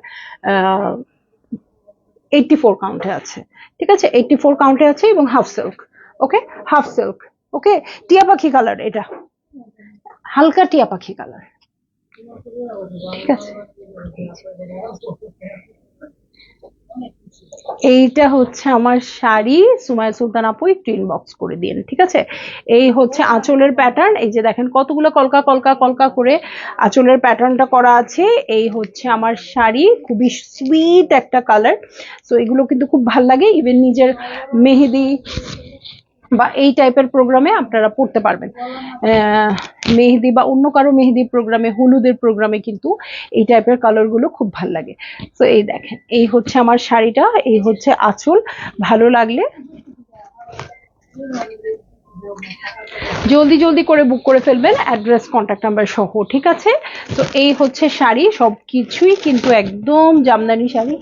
84 কাউন্টে আছে, ঠিক আছে। 84 কাউন্টে আছে এবং হাফ সিল্ক। ওকে, হাফ সিল্ক। ওকে, টিয়া পাখি কালার, এটা হালকা টিয়া পাখি কালার, ঠিক আছে। এইটা হচ্ছে আমার শাড়ি, সুমাইয়া সুলতান আপু একটু ইনবক্স করে দিন, ঠিক আছে। এই হচ্ছে আঁচলের প্যাটার্ন, এই যে দেখেন কতগুলো কলকা কলকা কলকা করে আঁচলের প্যাটার্নটা করা আছে। এই হচ্ছে আমার শাড়ি, খুবই সুইট একটা কালার। সো এগুলো কিন্তু খুব ভাল লাগে, ইভেন নিজের মেহেদি বা এই টাইপের প্রোগ্রামে আপনারা পড়তে পারবেন। মেহেদি বা অন্য কারো মেহেদি প্রোগ্রামে, হলুদের প্রোগ্রামে কিন্তু এই টাইপের কালার গুলো খুব ভাল লাগে। তো এই দেখেন, এই হচ্ছে আমার শাড়িটা, এই হচ্ছে আঁচল। ভালো লাগলে জলদি জলদি করে বুক করে ফেলবেন, অ্যাড্রেস কন্ট্যাক্ট নাম্বার সহ, ঠিক আছে। তো এই হচ্ছে শাড়ি, সবকিছুই কিন্তু একদম জামদানি শাড়ি।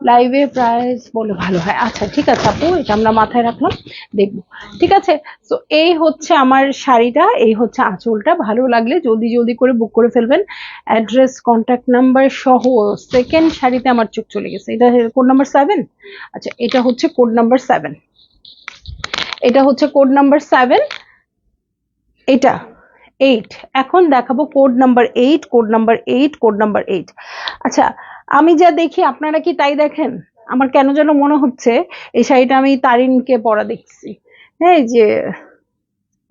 লাইভে প্রাইস বলে ভালো হয়, আচ্ছা ঠিক আছে আপু, এটা আমরা মাথায় রাখলাম, দেখবো, ঠিক আছে। তো এই হচ্ছে আমার শাড়িটা, এই হচ্ছে আঁচলটা। ভালো লাগলে জলদি জলদি করে বুক করে ফেলবেন, অ্যাড্রেস কন্ট্যাক্ট নাম্বার সহ। সেকেন্ড শাড়িতে আমার চোখ চলে গেছে, এটা কোড নাম্বার 7। আচ্ছা, এটা হচ্ছে কোড নাম্বার 7, এটা হচ্ছে কোড নাম্বার 7, এটা 8। এখন দেখাবো code number 8, code number 8, code number 8। আচ্ছা, আমি যা দেখি আপনারা কি তাই দেখেন? আমার কেন যেন মনে হচ্ছে এই শাড়িটা আমি তারিনকে পরা দেখছি। হ্যাঁ, এই যে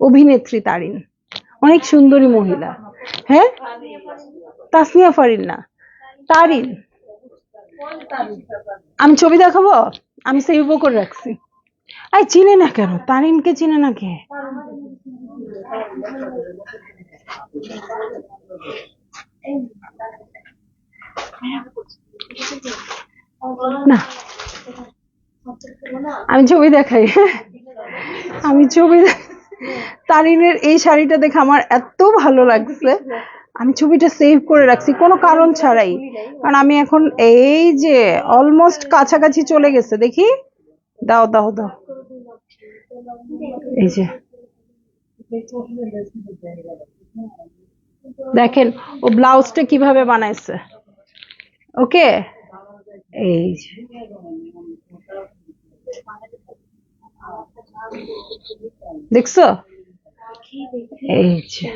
অভিনেত্রী তারিন, অনেক সুন্দরী মহিলা। হ্যাঁ, তাসনিয়া ফারিন না, তারিন। আমি ছবি দেখাবো, আমি সেভও করে রাখছি। আই চিনে না কেন, তারিনকে চিনে না কে? না, আমি ছবি দেখাই, আমি ছবি তারিনের এই শাড়িটা দেখে আমার এত ভালো লাগছে, আমি ছবিটা সেভ করে রাখছি কোনো কারণ ছাড়াই, কারণ আমি এখন এই যে অলমোস্ট কাছাকাছি চলে গেছে। দেখি, দাও দাও দাও, এই যে দেখেন ও ব্লাউজটা কিভাবে বানাইছে। ওকে, এই যে দেখছো, এই যে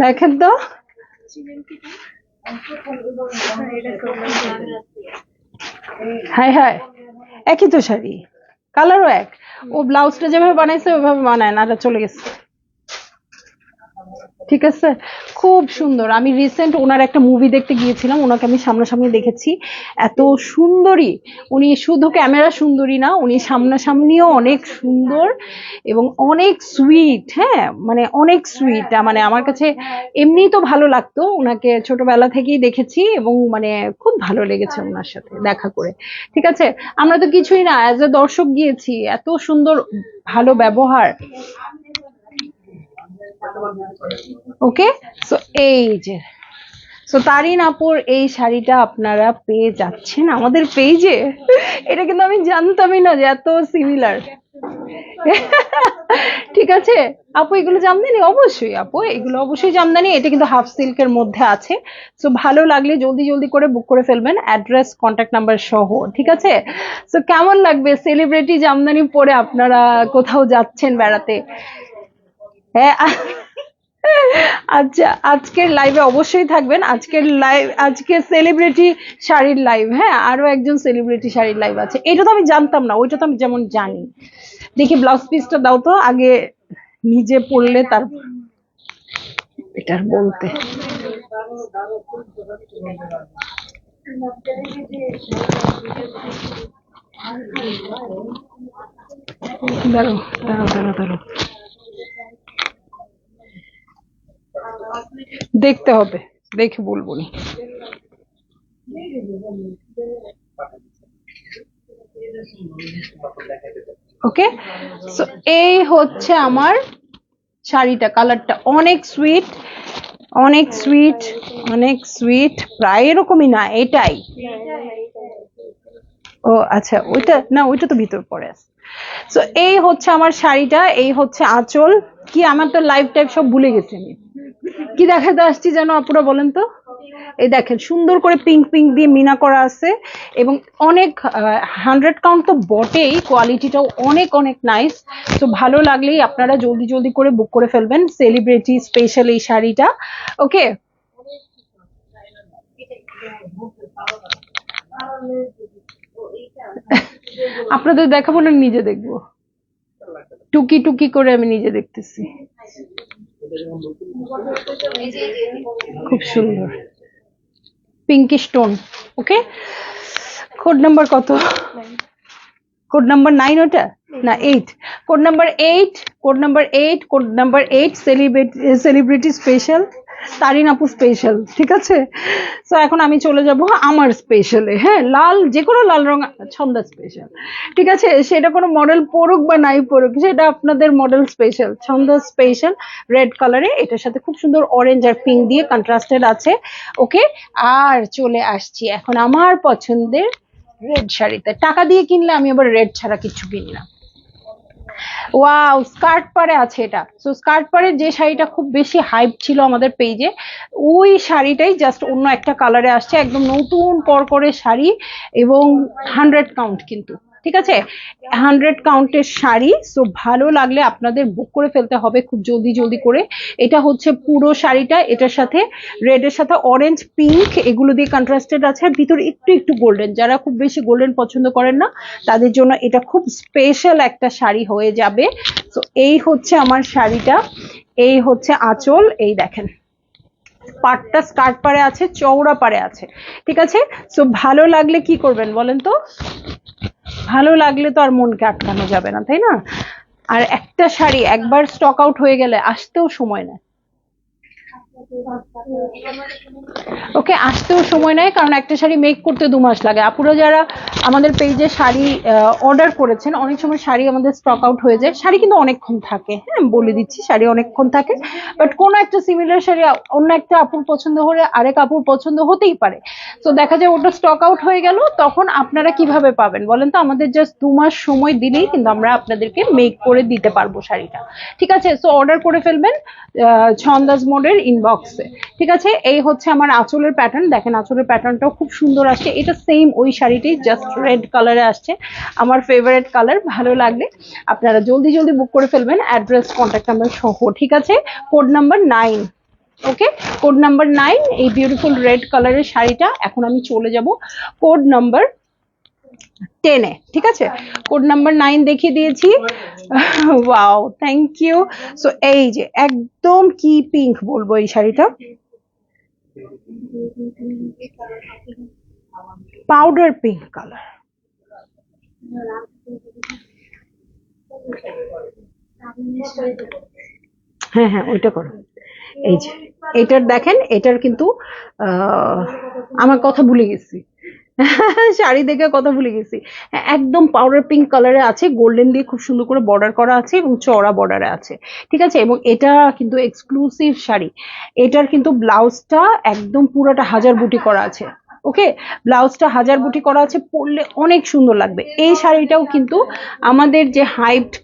দেখেন তো, হাই হাই, একই তো শাড়ি, কালারও এক। ও ব্লাউজটা যেভাবে বানাইছে ওইভাবে বানায় না, চলে গেছে, ঠিক আছে। খুব সুন্দর। আমি রিসেন্ট ওনার একটা মুভি দেখতে গিয়েছিলাম, ওনাকে আমি সামনাসামনি দেখেছি, এত সুন্দরী উনি, শুধু ক্যামেরা সুন্দরী না, উনি সামনাসামনিও অনেক সুন্দর এবং অনেক সুইট। হ্যাঁ, মানে অনেক সুইট, মানে আমার কাছে এমনিই তো ভালো লাগতো, ওনাকে ছোটবেলা থেকেই দেখেছি এবং মানে খুব ভালো লেগেছে ওনার সাথে দেখা করে, ঠিক আছে। আমরা তো কিছুই না, অ্যাজ এ দর্শক গিয়েছি, এত সুন্দর ভালো ব্যবহার। ওকে, সো এই যে, সো তারিন আপুর এই শাড়িটা আপনারা পেয়ে যাচ্ছেন আমাদের পেজে। এটা কিন্তু আমি জানতামই না যে এত সিমিলার। ঠিক আছে আপু, এগুলো জামদানি? অবশ্যই আপু, এগুলো অবশ্যই জামদানি। এটা কিন্তু হাফ সিল্কের মধ্যে আছে। সো ভালো লাগলে জলদি জলদি করে বুক করে ফেলবেন, অ্যাড্রেস কন্ট্যাক্ট নাম্বার সহ। ঠিক আছে? সো কেমন লাগবে সেলিব্রিটি জামদানি পরে আপনারা কোথাও যাচ্ছেন বেড়াতে? হ্যাঁ। আচ্ছা, আজকের লাইভে অবশ্যই থাকবেন। আজকের লাইভ, আজকে সেলিব্রিটি শাড়ির লাইভ। হ্যাঁ, আরো একজন সেলিব্রিটি শাড়ির লাইভ আছে। এটা তো আমি জানতাম না, ওইটা তো আমি যেমন জানি। দেখি ব্লাউজ পিসটা দাও তো আগে, নিজে পড়লে তারপর এটার বলতে। দাঁড়ো দাঁড়ো দাঁড়ো দাঁড়ো, দেখতে হবে, দেখে বলবো নি। ওকে, সো এই হচ্ছে আমার শাড়িটা। কালারটা অনেক সুইট, অনেক সুইট, অনেক সুইট। প্রায় এরকমই না, এটাই। ও আচ্ছা, ওইটা না, ওইটা তো ভিতর পরে আছে। সো এই হচ্ছে আমার শাড়িটা, এই হচ্ছে আঁচল। কি আমার তো লাইফ টাইপ সব ভুলে গেছি আমি। কি দেখাতে আসছি যেন আপুরা বলেন তো? এই দেখেন সুন্দর করে পিঙ্ক পিঙ্ক দিয়ে মিনা করা আছে, এবং অনেক 100 কাউন্ট তো বটেই, কোয়ালিটিটাও অনেক অনেক নাইস। তো ভালো লাগলেই আপনারা জলদি জলদি করে বুক করে ফেলবেন সেলিব্রিটি স্পেশাল এই শাড়িটা। ওকে, আপনাদের দেখাবো না, নিজে দেখবো। টুকি টুকি করে আমি নিজে দেখতেছি। খুব সুন্দর পিঙ্কি স্টোন। ওকে, কোড নাম্বার কত? কোড নাম্বার 9 ওটা না 8? Code number 8, code number 8, code number 8 celebrity special, Tarin আপু স্পেশাল। ঠিক আছে? সো এখন আমি চলে যাব আমার স্পেশালে। হ্যাঁ, লাল, যে কোনো লাল রং ছন্দা স্পেশাল। ঠিক আছে, সেটা কোনো মডেল পড়ুক বা নাই পড়ুক, সেটা আপনাদের model special. Chhanda special red কালারে, এটার সাথে খুব সুন্দর অরেঞ্জ আর পিঙ্ক দিয়ে কন্ট্রাস্টেড আছে। ওকে, আর চলে আসছি এখন আমার পছন্দের রেড শাড়িতে। টাকা দিয়ে কিনলে আমি আবার রেড ছাড়া কিছু কিনি না। ওয়াও, স্কার্ট পারে আছে এটা। সো স্কার্ট পারে যে শাড়িটা খুব বেশি হাইপ ছিল আমাদের পেজে, ওই শাড়িটাই জাস্ট অন্য একটা কালারে আসছে, একদম নতুন পরপরে শাড়ি, এবং 100 কাউন্ট কিন্তু। ঠিক আছে, 100 কাউন্টের শাড়ি। সো ভালো লাগলে আপনাদের বুক করে ফেলতে হবে খুব জলদি জলদি করে। এটা হচ্ছে পুরো শাড়িটা, এটার সাথে রেডের সাথে অরেঞ্জ পিঙ্ক এগুলো দিয়ে কন্ট্রাস্টেড আছে, আর ভিতরে একটু একটু গোল্ডেন। যারা খুব বেশি গোল্ডেন পছন্দ করেন না, তাদের জন্য এটা খুব স্পেশাল একটা শাড়ি হয়ে যাবে। তো এই হচ্ছে আমার শাড়িটা, এই হচ্ছে আঁচল। এই দেখেন পাটটা স্কার্ট পারে আছে, চওড়া পারে আছে। ঠিক আছে, সো ভালো লাগলে কি করবেন বলেন তো? ভালো লাগলে তো আর মনকে আটকানো যাবে না, তাই না? আর একটা শাড়ি একবার স্টক আউট হয়ে গেলে আসতেও সময় নেয়। ওকে, আসতেও সময় নেয়, কারণ একটা শাড়ি মেক করতে 2 মাস লাগে। আপুরা যারা আমাদের পেজে শাড়ি অর্ডার করেছেন, অনেক সময় শাড়ি আমাদের স্টক আউট হয়ে যায়। শাড়ি কিন্তু অনেকক্ষণ থাকে, হ্যাঁ বলে দিচ্ছি, শাড়ি অনেকক্ষণ থাকে। বাট কোনো একটা সিমিলার শাড়ি অন্য একটা আপুর পছন্দ হলে আরেক আপুর পছন্দ হতেই পারে। তো দেখা যায় ওটা স্টক আউট হয়ে গেল, তখন আপনারা কিভাবে পাবেন বলেন তো? আমাদের জাস্ট 2 মাস সময় দিলেই কিন্তু আমরা আপনাদেরকে মেক করে দিতে পারবো শাড়িটা। ঠিক আছে, সো অর্ডার করে ফেলবেন ছন্দাজ মোডের ইনবক্সে। ঠিক আছে, এই হচ্ছে আমার আঁচলের প্যাটার্ন। দেখেন আঁচলের প্যাটার্নটাও খুব সুন্দর আসছে, এটা সেম ওই শাড়িটি, জাস্ট রেড কালারে আসছে, আমার ফেভারিট কালার। ভালো লাগলে আপনারা জলদি জলদি বুক করে ফেলবেন, অ্যাড্রেস কন্ট্যাক্ট নাম্বার সহ। ঠিক আছে, কোড নাম্বার 9। ওকে, কোড নাম্বার 9 এই বিউটিফুল রেড কালারের শাড়িটা। এখন আমি চলে যাব কোড নাম্বার 10-এ। ঠিক আছে, কোড নাম্বার 9 দেখিয়ে দিয়েছি। Wow, thank you. সো এই যে একদম কি পিঙ্ক বলবো এই শাড়িটা, পাউডার পিঙ্ক কালার। হ্যাঁ হ্যাঁ, ওইটা করো। এই যে এটার দেখেন, এটার কিন্তু আমার কথা ভুলে গেছি। শাড়ি দেখে কথা ভুলে গেছি। হ্যাঁ, একদম পাউডার পিঙ্ক কালারে আছে, গোল্ডেন দিয়ে খুব সুন্দর করে বর্ডার করা আছে, এবং চওড়া বর্ডারে আছে। ঠিক আছে, এবং এটা কিন্তু এক্সক্লুসিভ শাড়ি। এটার কিন্তু ব্লাউজটা একদম পুরোটা হাজার বুটি করা আছে। ওকে, ব্লাউজটা হাজার বুটি করা আছে, পরলে অনেক সুন্দর লাগবে। এই শাড়িটাও কিন্তু আমাদের যে হাইপড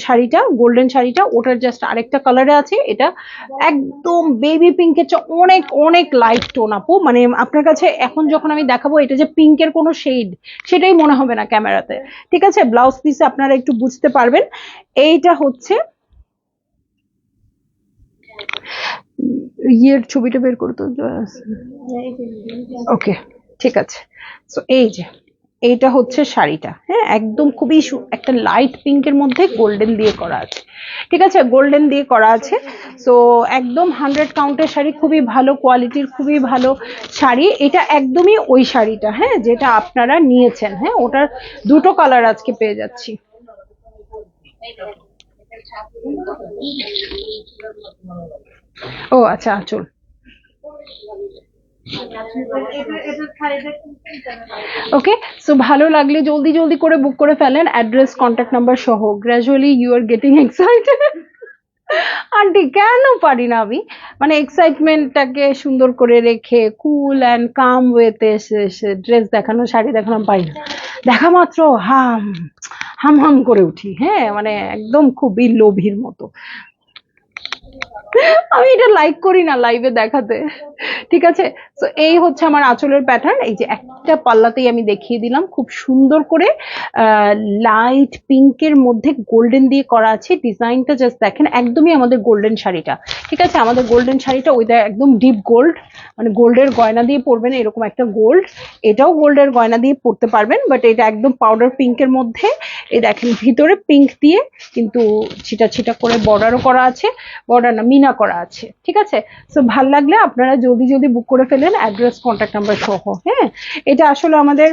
শাড়িটা, গোল্ডেন শাড়িটা, ওটার জাস্ট আরেকটা কালারে আছে। এটা একদম বেবি পিঙ্কের চেয়ে অনেক অনেক লাইট টোন আপু, মানে আপনার কাছে এখন যখন আমি দেখাবো এটা যে পিঙ্কের কোনো শেড সেটাই মনে হবে না ক্যামেরাতে। ঠিক আছে, ব্লাউজ পিসে আপনারা একটু বুঝতে পারবেন। এইটা হচ্ছে ইয়ের ছবিটা বের করতো। ওকে, ঠিক আছে। সো এই যে এইটা হচ্ছে শাড়িটা, হ্যাঁ, একদম খুবই একটা লাইট পিঙ্কের মধ্যে গোল্ডেন দিয়ে করা আছে। ঠিক আছে, গোল্ডেন দিয়ে করা আছে। সো একদম 100 কাউন্টের শাড়ি, খুবই ভালো কোয়ালিটির, খুবই ভালো শাড়ি। এটা একদমই ওই শাড়িটা, হ্যাঁ, যেটা আপনারা নিয়েছেন। হ্যাঁ, ওটার দুটো কালার আজকে পেয়ে যাচ্ছি। ও আচ্ছা, আঁচল। ওকে, সো ভালো লাগলে জলদি জলদি করে বুক করে ফেলেন, অ্যাড্রেস কন্ট্যাক্ট নাম্বার সহ। Gradually you are getting excited. Aunty কেন পারি না আমি, মানে এক্সাইটমেন্টটাকে সুন্দর করে রেখে কুল অ্যান্ড কাম ওয়েতে এসে ড্রেস দেখানো, শাড়ি দেখানো আমি পারি না। দেখা মাত্র হাম হাম হাম করে উঠি, হ্যাঁ, মানে একদম খুবই লোভীর মতো। আমি এটা লাইক করি না লাইভে দেখাতে। ঠিক আছে, তো এই হচ্ছে আমার আঁচলের প্যাটার্ন। এই যে একটা পাল্লাতেই আমি দেখিয়ে দিলাম খুব সুন্দর করে লাইট পিঙ্কের মধ্যে গোল্ডেন দিয়ে করা আছে। ডিজাইনটা জাস্ট দেখেন, একদমই আমাদের গোল্ডেন শাড়িটা। ঠিক আছে, আমাদের গোল্ডেন শাড়িটা ওই একদম ডিপ গোল্ড, মানে গোল্ডের গয়না দিয়ে পরবেন এরকম একটা গোল্ড। এটাও গোল্ডের গয়না দিয়ে পরতে পারবেন, বাট এটা একদম পাউডার পিঙ্কের মধ্যে। এই দেখেন ভিতরে পিঙ্ক দিয়ে কিন্তু ছিটা ছিটা করে বর্ডারও করা আছে, বর্ডার না মিনা করা আছে। ঠিক আছে, সো ভাল লাগলে আপনারা জলদি জলদি বুক করে ফেলেন, অ্যাড্রেস কন্ট্যাক্ট নাম্বার সহ। হ্যাঁ, এটা আসলে আমাদের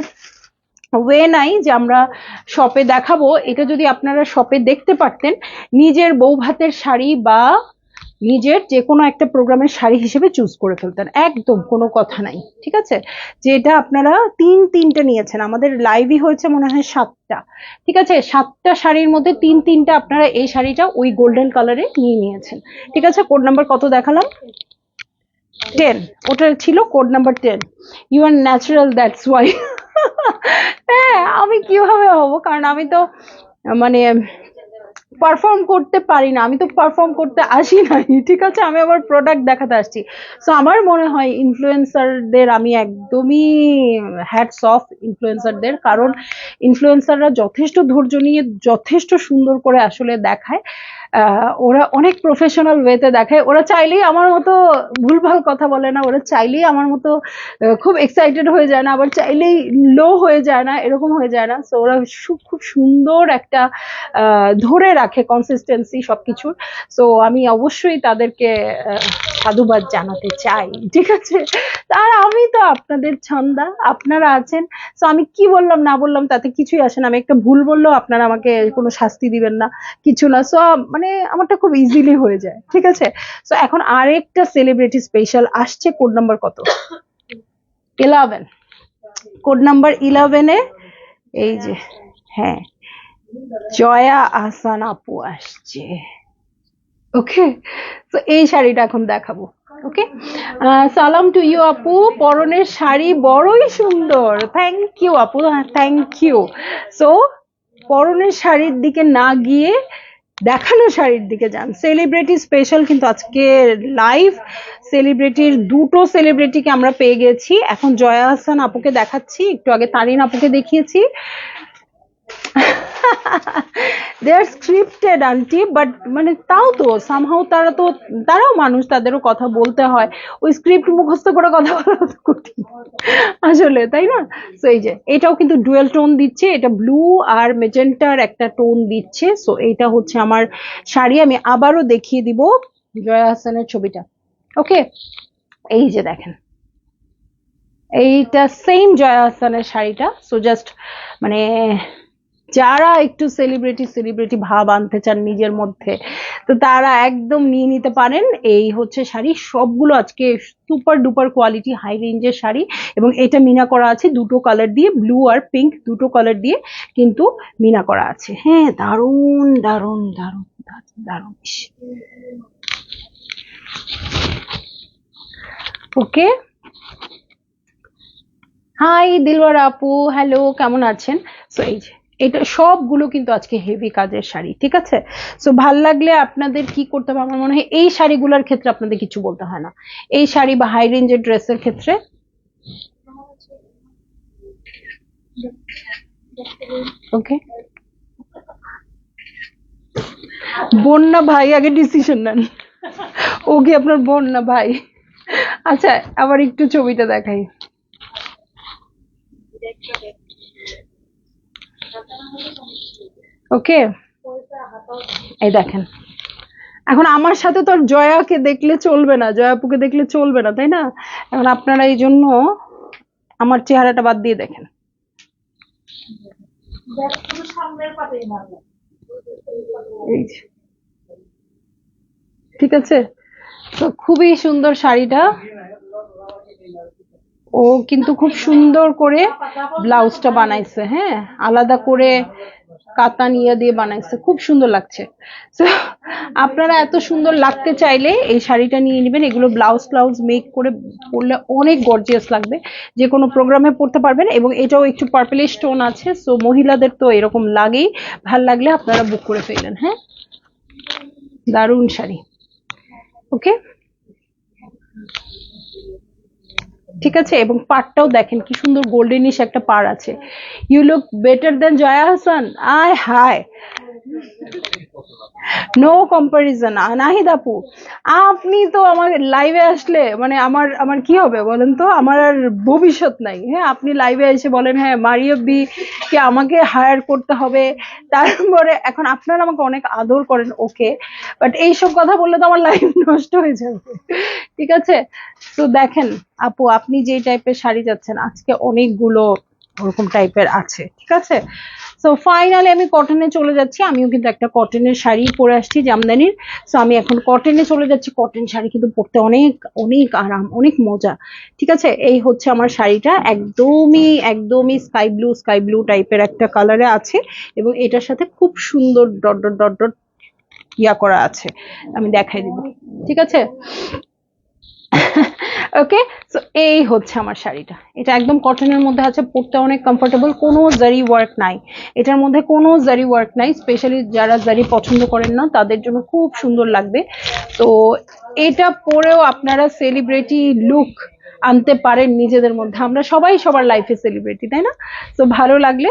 ওয়ে নাই যে আমরা শপে দেখাবো। এটা যদি আপনারা শপে দেখতে পারতেন, নিজের বউ ভাতের শাড়ি বা নিজের যে কোনো একটা প্রোগ্রামের শাড়ি হিসেবে চুজ করে ফেলতেন, একদম কোনো কথা নাই। ঠিক আছে, যেটা আপনারা তিনটা নিয়েছেন, আমাদের লাইভই হয়েছে মনে হয় 7টা। ঠিক আছে, 7টা শাড়ির মধ্যে তিনটা আপনারা এই শাড়িটা ওই গোল্ডেন কালারে নিয়েছেন। ঠিক আছে, কোড নাম্বার কত দেখালাম? 10। ওটা ছিল code number 10। You are natural, that's why. হ্যাঁ, আমি কিভাবে হবো, কারণ আমি তো মানে পারফর্ম করতে পারি না, আমি তো পারফর্ম করতে আসি নাই। ঠিক আছে, আমি আমার প্রোডাক্ট দেখাতে আসছি। সো আমার মনে হয় ইনফ্লুয়েন্সারদের আমি একদমই হ্যাটস অফ ইনফ্লুয়েন্সারদের, কারণ ইনফ্লুয়েন্সাররা যথেষ্ট ধৈর্য নিয়ে যথেষ্ট সুন্দর করে আসলে দেখায়। ওরা অনেক প্রফেশনাল ওয়েতে দেখায়। ওরা চাইলেই আমার মতো ভুলভাল কথা বলে না, ওরা চাইলেই আমার মতো খুব এক্সাইটেড হয়ে যায় না, আবার চাইলেই লো হয়ে যায় না, এরকম হয়ে যায় না। সো ওরা খুব সুন্দর একটা ধরে রাখে কনসিস্টেন্সি সবকিছুর। সো আমি অবশ্যই তাদেরকে সাধুবাদ জানাতে চাই। ঠিক আছে, আর আমি তো আপনাদের ছন্দা, আপনারা আছেন। সো আমি কি বললাম না বললাম তাতে কিছুই আসে না। আমি একটা ভুল বললেও আপনারা আমাকে কোনো শাস্তি দিবেন না, কিছু না। সো মানে আমারটা খুব ইজিলি হয়ে যায়। ঠিক আছে, সো এখন আরেকটা সেলিব্রিটি স্পেশাল আসছে। কোড নাম্বার কত? 11। কোড নাম্বার 11-এ এই যে, হ্যাঁ, জয়া আহসান আপু আসছে। ওকে, তো এই শাড়িটা এখন দেখাবো। ওকে, সালাম টু ইউ আপু, পরনের শাড়ি বড়ই সুন্দর। থ্যাংক ইউ আপু, থ্যাংক ইউ। সো পরনের শাড়ির দিকে না গিয়ে দেখানো শাড়ির দিকে যান। সেলিব্রিটি স্পেশাল কিন্তু আজকে লাইভ সেলিব্রিটির দুটো সেলিব্রিটিকে আমরা পেয়ে গেছি। এখন জয়া আহসান আপুকে দেখাচ্ছি, একটু আগে তারিন আপুকে দেখিয়েছি। দে আর স্ক্রিপ্টেড আন্টি, বাট মানে তাও তো সামহাও তারাও মানুষ, তাদেরও কথা বলতে হয়। ওই স্ক্রিপ্ট মুখস্থ করে কথা বলা তো কঠিন আসলে, তাই না? সো এই যে এটাও কিন্তু ডুয়েল টোন দিচ্ছে, এটা ব্লু আর মেজেন্টার একটা টোন দিচ্ছে। সো এইটা হচ্ছে আমার শাড়ি। আমি আবারও দেখিয়ে দিব জয়া হাসানের ছবিটা। ওকে, এই যে দেখেন, এইটা সেম জয়া হাসানের শাড়িটা। সো জাস্ট মানে যারা একটু সেলিব্রিটি ভাব আনতে চান নিজের মধ্যে, তো তারা একদম নিয়ে নিতে পারেন। এই হচ্ছে শাড়ি, সবগুলো আজকে সুপার ডুপার কোয়ালিটি হাই রেঞ্জের শাড়ি, এবং এটা মিনা করা আছে দুটো কালার দিয়ে, ব্লু আর পিঙ্ক দুটো কালার দিয়ে কিন্তু মিনা করা আছে। হ্যাঁ, দারুণ দারুণ দারুণ দারুণ। ওকে, হাই দিলওয়ার আপু, হ্যালো, কেমন আছেন? সো এই যে এটা সবগুলো কিন্তু আজকে হেভি কাজের শাড়ি, ঠিক আছে? সো ভাল লাগলে আপনাদের কি করতে হবে, আমার মনে হয় এই শাড়িগুলোর ক্ষেত্রে আপনাদের কিছু বলতে হয় না। এই শাড়ি বা হাই রেঞ্জের ড্রেসের ক্ষেত্রে। ওকে, বোন না ভাই, আগে ডিসিশন নেন। ও কি আপনার বোন না ভাই? আচ্ছা, আবার একটু ছবিটা দেখাই। ওকে, এই দেখেন। এখন আমার সাথে তো আর জয়াকে দেখলে চলবে না, জয়াপুকে দেখলে চলবে না, তাই না? এখন আপনারা এই জন্য আমার চেহারাটা বাদ দিয়ে দেখেন। এই যে, ঠিক আছে? তো খুবই সুন্দর শাড়িটা। ও কিন্তু খুব সুন্দর করে ব্লাউজটা বানাইছে, হ্যাঁ, আলাদা করে কাতান ইয়া দিয়ে বানাইছে, খুব সুন্দর লাগছে। So, আপনারা এত সুন্দর লাগতে চাইলে এই শাড়িটা নিয়ে নেবেন। এগুলো ব্লাউজ ব্লাউজ মেক করে পরলে অনেক গর্জিয়াস লাগবে, যে কোনো প্রোগ্রামে পরতে পারবেন। এবং এটাও একটু পার্পলিশ টোন আছে, সো মহিলাদের তো এরকম লাগেই। ভাল লাগলে আপনারা বুক করে ফেলেন। হ্যাঁ, দারুণ শাড়ি। ওকে, ঠিক আছে। এবং পাড়টাও দেখেন কি সুন্দর গোল্ডেনিশ একটা পাড় আছে। You look better then Joya Hasan. আয় হায়, নো কম্পারিজন। নাহিদ আপু, আপনি তো আমার লাইভে আসলে মানে আমার আমার কি হবে বলেন তো? আমার আর ভবিষ্যৎ নাই। হ্যাঁ, আপনি লাইভে এসে বলেন হ্যাঁ মারিয়াব্বি কে আমাকে হায়ার করতে হবে, তারপরে এখন আপনারা আমাকে অনেক আদর করেন, ওকে, বাট এইসব কথা বললে তো আমার লাইফ নষ্ট হয়ে যাবে, ঠিক আছে? তো দেখেন আপু, আপনি যে টাইপের শাড়ি যাচ্ছেন আজকে অনেকগুলো ওরকম টাইপের আছে, ঠিক আছে? সো ফাইনালি আমি কটনে চলে যাচ্ছি। আমিও কিন্তু একটা কটনের শাড়ি পরে আসছি জামদানির। সো আমি এখন কটনে চলে যাচ্ছি। কটন শাড়ি কিন্তু পরতে অনেক অনেক আরাম, অনেক মজা, ঠিক আছে? এই হচ্ছে আমার শাড়িটা, একদমই একদমই স্কাই ব্লু টাইপের একটা কালারে আছে, এবং এটার সাথে খুব সুন্দর ডট ডট ডট ডট ইয়া করা আছে, আমি দেখাই দিব, ঠিক আছে? ওকে, সো এই হচ্ছে আমার শাড়িটা। এটা একদম কটনের মধ্যে আছে, পরতে অনেক কমফোর্টেবল, কোনো জারি ওয়ার্ক নাই এটার মধ্যে, কোনো জারি ওয়ার্ক নাই। স্পেশালি যারা জারি পছন্দ করেন না তাদের জন্য খুব সুন্দর লাগবে। তো এটা পরেও আপনারা সেলিব্রিটি লুক আনতে পারেন নিজেদের মধ্যে। আমরা সবাই সবার লাইফে সেলিব্রিটি, তাই না? তো ভালো লাগলে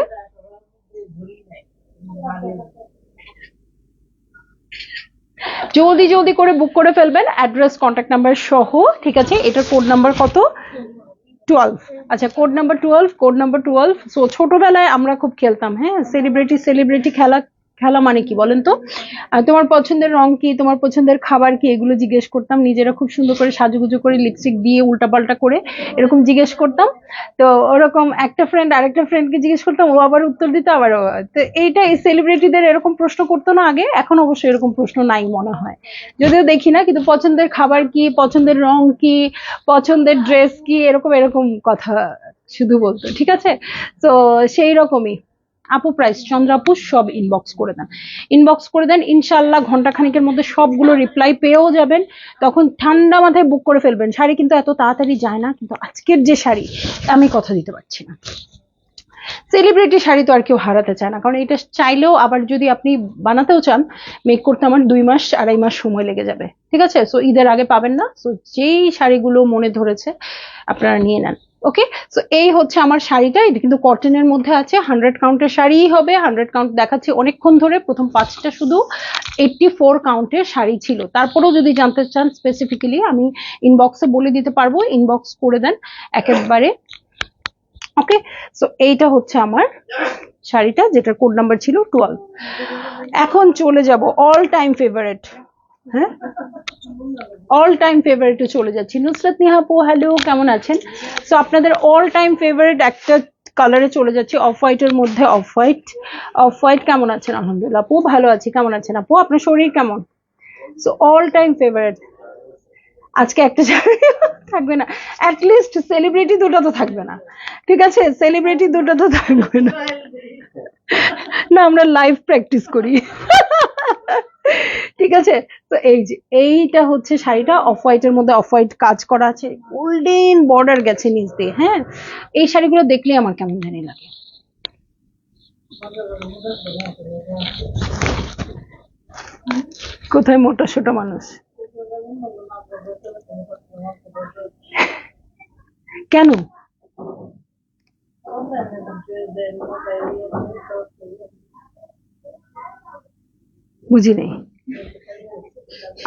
জলদি জলদি করে বুক করে ফেলবেন, অ্যাড্রেস কন্ট্যাক্ট নাম্বার সহ, ঠিক আছে? এটার কোড নাম্বার কত? 12। আচ্ছা, code number 12, code number 12। So ছোটবেলায় আমরা খুব খেলতাম, হ্যাঁ, সেলিব্রিটি সেলিব্রিটি খেলা। খেলা মানে কি বলেন তো? তোমার পছন্দের রং কি, তোমার পছন্দের খাবার কি, এগুলো জিজ্ঞেস করতাম। নিজেরা খুব সুন্দর করে সাজুগুজু করে লিপস্টিক দিয়ে উল্টাপাল্টা করে এরকম জিজ্ঞেস করতাম। তো ওরকম একটা ফ্রেন্ড আরেকটা ফ্রেন্ডকে জিজ্ঞেস করতাম, ও আবার উত্তর দিত, আবার তো এইটা এই সেলিব্রিটিদের এরকম প্রশ্ন করতো না আগে? এখন অবশ্যই এরকম প্রশ্ন নাই মনে হয়, যদিও দেখি না, কিন্তু পছন্দের খাবার কি, পছন্দের রং কি, পছন্দের ড্রেস কি, এরকম এরকম কথা শুধু বলতো, ঠিক আছে? তো সেই রকমই। আপু প্রাইস, চন্দ্র আপু সব ইনবক্স করে দেন, ইনবক্স করে দেন, ইনশাল্লাহ ঘন্টা খানিকের মধ্যে সবগুলো রিপ্লাই পেয়েও যাবেন। তখন ঠান্ডা মাথায় বুক করে ফেলবেন। শাড়ি কিন্তু এত তাড়াতাড়ি যায় না, কিন্তু আজকের যে শাড়ি, আমি কথা দিতে পারছি না। সেলিব্রিটি শাড়ি তো আর কেউ হারাতে চায় না, কারণ এটা চাইলেও আবার যদি আপনি বানাতেও চান, মেক করতে আমার 2 মাস 2.5 মাস সময় লেগে যাবে, ঠিক আছে? সো ঈদের আগে পাবেন না। সো যেই শাড়িগুলো মনে ধরেছে আপনারা নিয়ে নেন। ওকে, সো এই হচ্ছে আমার শাড়িটা। এটা কিন্তু কটনের মধ্যে আছে, 100 কাউন্টের শাড়িই হবে। 100 কাউন্ট দেখাচ্ছি অনেকক্ষণ ধরে, প্রথম 5টা শুধু 84 কাউন্টের শাড়ি ছিল। তারপরেও যদি জানতে চান স্পেসিফিক্যালি, আমি ইনবক্সে বলে দিতে পারবো, ইনবক্স করে দেন একেবারে। ওকে, সো এইটা হচ্ছে আমার শাড়িটা, যেটার কোড নাম্বার ছিল 12। এখন চলে যাব অল টাইম ফেভারিট। হ্যাঁ, অল টাইম ফেভারিটে চলে যাচ্ছি। নুসরাত নিহা আপু, হ্যালো, কেমন আছেন? সো আপনাদের অল টাইম ফেভারিট একটা কালারে চলে যাচ্ছি, অফ হোয়াইটের মধ্যে। অফ হোয়াইট, অফ হোয়াইট কেমন আছেন? আলহামদুলিল্লাহ আপু, ভালো আছি। কেমন আছেন আপু? আপনার শরীর কেমন? So all time favourite. আজকে একটা শাড়ি থাকবে না, অ্যাটলিস্ট সেলিব্রিটি দুটো তো থাকবে না, ঠিক আছে? সেলিব্রিটি দুটো তো থাকবে না। না, আমরা লাইভ প্র্যাকটিস করি, ঠিক ঠিক আছে। তো এই যে এইটা হচ্ছে শাড়িটা, অফ হোয়াইটের মধ্যে অফ হোয়াইট কাজ করা আছে, গোল্ডেন বর্ডার গেছে নিচ দিয়ে। হ্যাঁ, এই শাড়িগুলো দেখলে আমার কেমন জানি লাগে। কোথায় মোটা সোটা মানুষ? কেন? বুঝি নেই।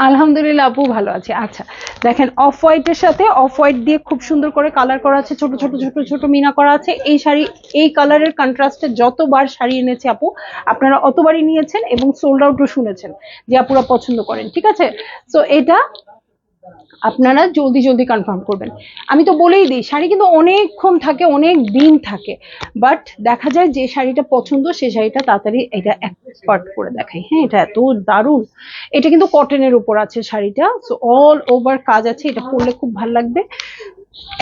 আলহামদুলিল্লাহ আপু ভালো আছে। আচ্ছা দেখেন, অফ হোয়াইটের সাথে অফ হোয়াইট দিয়ে খুব সুন্দর করে কালার করা আছে, ছোট ছোট ছোট ছোট মিনা করা আছে। এই শাড়ি এই কালারের কন্ট্রাস্টে যতবার শাড়ি এনেছে আপু, আপনারা অতবারই নিয়েছেন এবং সোল্ড আউটও শুনেছেন যে আপুরা পছন্দ করেন। ঠিক আছে, তো এটা আপনারা জলদি জলদি কনফার্ম করবেন। আমি তো বলেই দিই, শাড়ি কিন্তু অনেকক্ষণ থাকে, অনেক দিন থাকে, বাট দেখা যায় যে শাড়িটা পছন্দ সেই শাড়িটা তাড়াতাড়ি এটা এক্সপার্ট করে দেখাই। হ্যাঁ, এটা এত দারুণ। এটা কিন্তু কটনের উপর আছে শাড়িটা, সো অল ওভার কাজ আছে, এটা পরলে খুব ভালো লাগবে।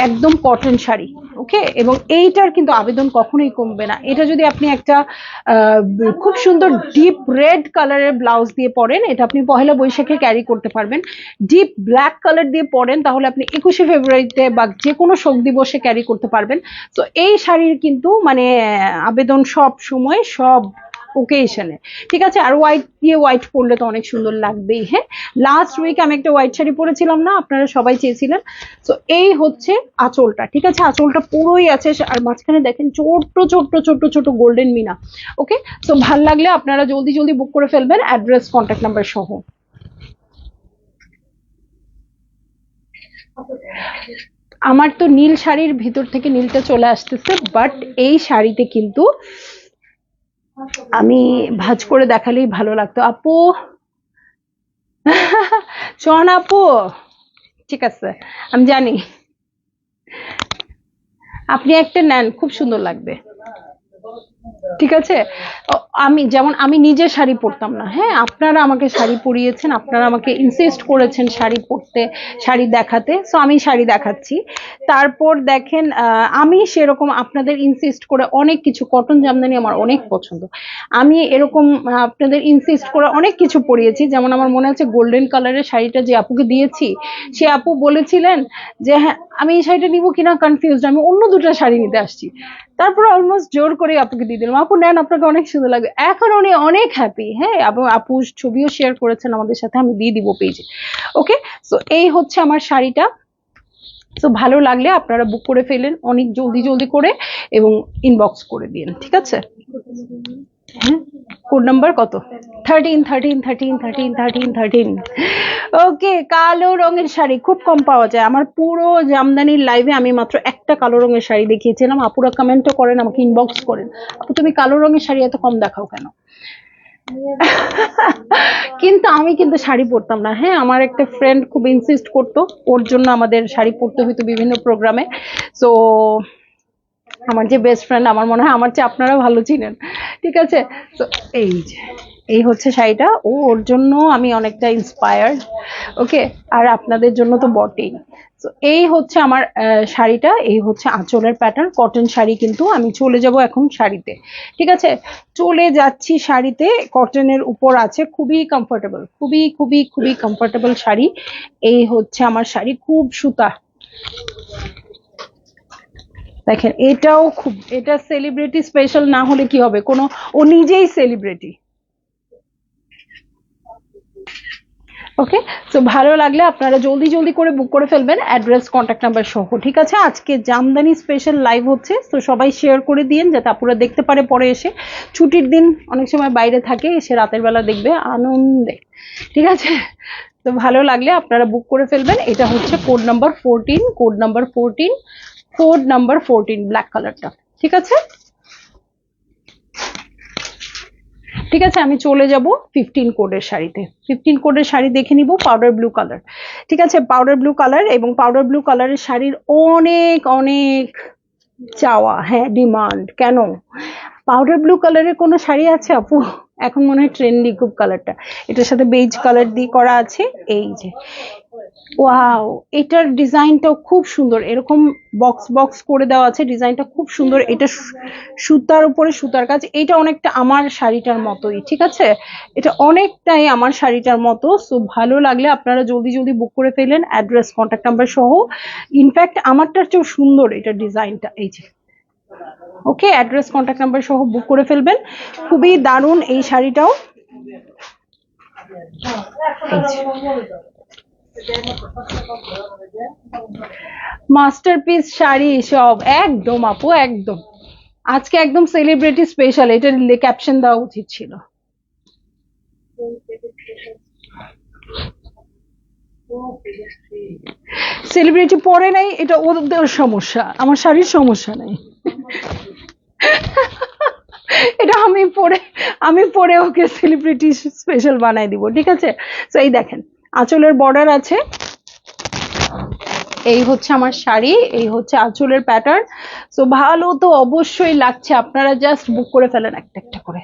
একদম কটন শাড়ি। ওকে, এবং এইটার কিন্তু আবেদন কখনোই কমবে না। এটা যদি আপনি একটা খুব সুন্দর ডিপ রেড কালারের ব্লাউজ দিয়ে পরেন, এটা আপনি পহেলা বৈশাখে ক্যারি করতে পারবেন। ডিপ ব্ল্যাক কালার দিয়ে পরেন, তাহলে আপনি 21শে ফেব্রুয়ারিতে বা যে কোনো শোক দিবসে ক্যারি করতে পারবেন। তো এই শাড়ির কিন্তু মানে আবেদন সব সময়, সব ওকেশনে। ঠিক আছে, আর হোয়াইট দিয়ে হোয়াইট পরলে তো অনেক সুন্দর লাগবেই। হ্যাঁ, লাস্ট উইক আমি একটা হোয়াইট শাড়ি পরেছিলাম না, আপনারা সবাই চেয়েছিলেন। তো এই হচ্ছে আঁচলটা। ঠিক আছে, আঁচলটা পুরোই আছে, আর মাঝখানে দেখেন ছোট্ট ছোট্ট ছোট্ট ছোট্ট গোল্ডেন মিনা। ওকে, তো ভাল লাগলে আপনারা জলদি জলদি বুক করে ফেলবেন, অ্যাড্রেস কন্ট্যাক্ট নাম্বার সহ। আমার তো নীল শাড়ির ভিতর থেকে নীলটা চলে আসতেছে, বাট এই শাড়িতে কিন্তু আমি ভাঁজ করে দেখালেই ভালো লাগতো আপু। শোন আপু, ঠিক আছে আমি জানি, আপনি একটা নেন, খুব সুন্দর লাগবে। ঠিক আছে, আমি যেমন আমি নিজে শাড়ি পরতাম না, হ্যাঁ আপনারা আমাকে শাড়ি পরিয়েছেন, আপনারা আমাকে ইনসিস্ট করেছেন শাড়ি পরতে, শাড়ি দেখাতে, সো আমি শাড়ি দেখাচ্ছি। তারপর দেখেন আমি সেরকম আপনাদের ইনসিস্ট করে অনেক কিছু, কটন জামদানি আমার অনেক পছন্দ, আমি এরকম আপনাদের ইনসিস্ট করে অনেক কিছু পরিয়েছি। যেমন আমার মনে আছে গোল্ডেন কালারের শাড়িটা যে আপুকে দিয়েছি, সে আপু বলেছিলেন যে হ্যাঁ আমি এই শাড়িটা নিবো কিনা কনফিউজড, আমি অন্য দুটো শাড়ি নিতে আসছি। তারপর অলমোস্ট জোর করে আপুকে দিয়ে দিলাম, আপু নেন আপনাকে অনেক সুন্দর লাগবে। এখন উনি অনেক হ্যাপি। হ্যাঁ, এবং আপু ছবিও শেয়ার করেছেন আমাদের সাথে, আমি দিয়ে দিব পেজে। ওকে, সো এই হচ্ছে আমার শাড়িটা। তো ভালো লাগলে আপনারা বুক করে ফেলেন অনেক জলদি জলদি করে এবং ইনবক্স করে দিন। ঠিক আছে, হ্যাঁ কোড নাম্বার কত? 13 ওকে, কালো রঙের শাড়ি খুব কম পাওয়া যায়। আমার পুরো জামদানির লাইভে আমি মাত্র একটা কালো রঙের শাড়ি দেখিয়েছিলাম, আপুরা কমেন্টও করেন, আমাকে ইনবক্স করেন, আপু তুমি কালো রঙের শাড়ি এত কম দেখাও কেন? কিন্তু আমি কিন্তু শাড়ি পরতাম না। হ্যাঁ, আমার একটা ফ্রেন্ড খুব ইনসিস্ট করতো, ওর জন্য আমাদের শাড়ি পরতে হইতো বিভিন্ন প্রোগ্রামে। তো আমার যে বেস্ট ফ্রেন্ড, আমার মনে হয় আমার চেয়ে আপনারা ভালো চিনেন। ঠিক আছে, তো এই যে এই হচ্ছে শাড়িটা, ওর জন্য আমি অনেকটা ইন্সপায়ার্ড। ওকে, আর আপনাদের জন্য তো বটেই। তো এই হচ্ছে আমার শাড়িটা, এই হচ্ছে আঁচলের প্যাটার্ন, কটন শাড়ি। কিন্তু আমি চলে যাব এখন শাড়িতে। ঠিক আছে, চলে যাচ্ছি শাড়িতে। কটনের উপর আছে, খুবই কমফোর্টেবল, খুবই খুবই খুবই কমফোর্টেবল শাড়ি। এই হচ্ছে আমার শাড়ি, খুব সুতা। দেখেন এটাও খুব, এটা সেলিব্রিটি স্পেশাল না হলে কি হবে, কোনো ও নিজেই সেলিব্রিটি। ওকে, তো ভালো লাগলে আপনারা জলদি জলদি করে বুক করে ফেলবেন, অ্যাড্রেস কন্ট্যাক্ট নাম্বার সহ। ঠিক আছে, আজকে জামদানি স্পেশাল লাইভ হচ্ছে, তো সবাই শেয়ার করে দিন যাতে আপুরা দেখতে পারে পরে এসে। ছুটির দিন অনেক সময় বাইরে থাকে, এসে রাতের বেলা দেখবে আনন্দে। ঠিক আছে, তো ভালো লাগলে আপনারা বুক করে ফেলবেন। এটা হচ্ছে code number 14, code number 14, code number 14 black কালারটা। ঠিক আছে, ঠিক আছে, আমি চলে যাব 15 কোডের শাড়িতে। 15 কোডের শাড়ি দেখে নিব, পাউডার ব্লু কালার। ঠিক আছে, পাউডার ব্লু কালার, এবং পাউডার ব্লু কালারের শাড়ির অনেক অনেক চাওয়া, হ্যাঁ ডিমান্ড। কেন পাউডার ব্লু কালারের কোনো শাড়ি আছে আপু? এখন মনে হয় ট্রেন্ডি খুব কালারটা, এটার সাথে বেজ কালার দিয়ে করা আছে। এই যে ওয়াও, এটার ডিজাইনটাও খুব সুন্দর, এরকম বক্স বক্স করে দেওয়া আছে, ডিজাইনটা খুব সুন্দর। এটা সুতার উপরে সুতার কাজ, এটা অনেকটা আমার শাড়িটার মতোই, ঠিক আছে, এটা অনেকটাই আমার শাড়িটার মতো। সো ভালো লাগলে আপনারা জলদি জলদি বুক করে ফেলেন, অ্যাড্রেস কন্ট্যাক্ট নাম্বার সহ। ইনফ্যাক্ট আমারটার চেয়েও সুন্দর এটা ডিজাইনটা, এই যে। ওকে, অ্যাড্রেস কন্ট্যাক্ট নাম্বার সহ বুক করে ফেলবেন, খুবই দারুণ এই শাড়িটাও। মাস্টারপিস শাড়ি সব একদম আপু, একদম আজকে একদম সেলিব্রিটি স্পেশাল, এটা ক্যাপশন দেওয়া উচিত ছিল। সেলিব্রিটি পরে নাই, এটা ওদের সমস্যা, আমার শাড়ির সমস্যা নাই। এটা আমি পরে ওকে সেলিব্রিটি স্পেশাল বানাই দিব, ঠিক আছে। তো এই দেখেন, আঁচলের বর্ডার আছে, এই হচ্ছে আমার শাড়ি, এই হচ্ছে আঁচলের প্যাটার্ন। তো ভালো তো অবশ্যই লাগছে, আপনারা জাস্ট বুক করে ফেলেন একটা একটা করে,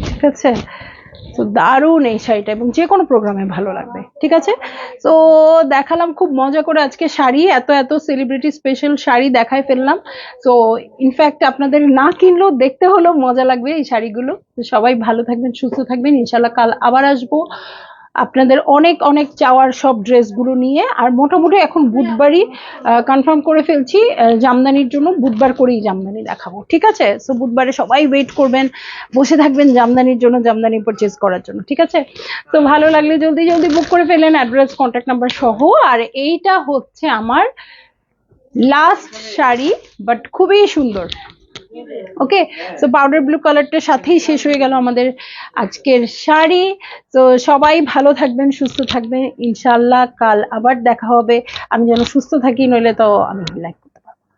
ঠিক আছে। তো দারুণ এই শাড়িটা, এবং যে কোনো প্রোগ্রামে ভালো লাগবে, ঠিক আছে। তো দেখালাম খুব মজা করে আজকে শাড়ি, এত এত সেলিব্রিটি স্পেশাল শাড়ি দেখাই ফেললাম। তো ইনফ্যাক্ট আপনাদের না কিনলেও দেখতে হলেও মজা লাগবে এই শাড়িগুলো। তো সবাই ভালো থাকবেন, সুস্থ থাকবেন, ইনশাল্লাহ কাল আবার আসবো আপনাদের অনেক অনেক চাওয়ার সব ড্রেসগুলো নিয়ে। আর মোটামুটি এখন বুধবারই কনফার্ম করে ফেলছি জামদানির জন্য, বুধবার করেই জামদানি দেখাবো, ঠিক আছে। সো বুধবারে সবাই ওয়েট করবেন, বসে থাকবেন জামদানির জন্য, জামদানি পারচেজ করার জন্য, ঠিক আছে। তো ভালো লাগলে জলদি জলদি বুক করে ফেলেন, অ্যাড্রেস কন্ট্যাক্ট নাম্বার সহ। আর এইটা হচ্ছে আমার লাস্ট শাড়ি, বাট খুবই সুন্দর। ওকে, সো পাউডার ব্লু কালারটার সাথেই শেষ হয়ে গেল আমাদের আজকের শাড়ি। তো সবাই ভালো থাকবেন, সুস্থ থাকবেন, ইনশাল্লাহ কাল আবার দেখা হবে। আমি যেন সুস্থ থাকি, নইলে তো আমি লাইক করতে পারবো না।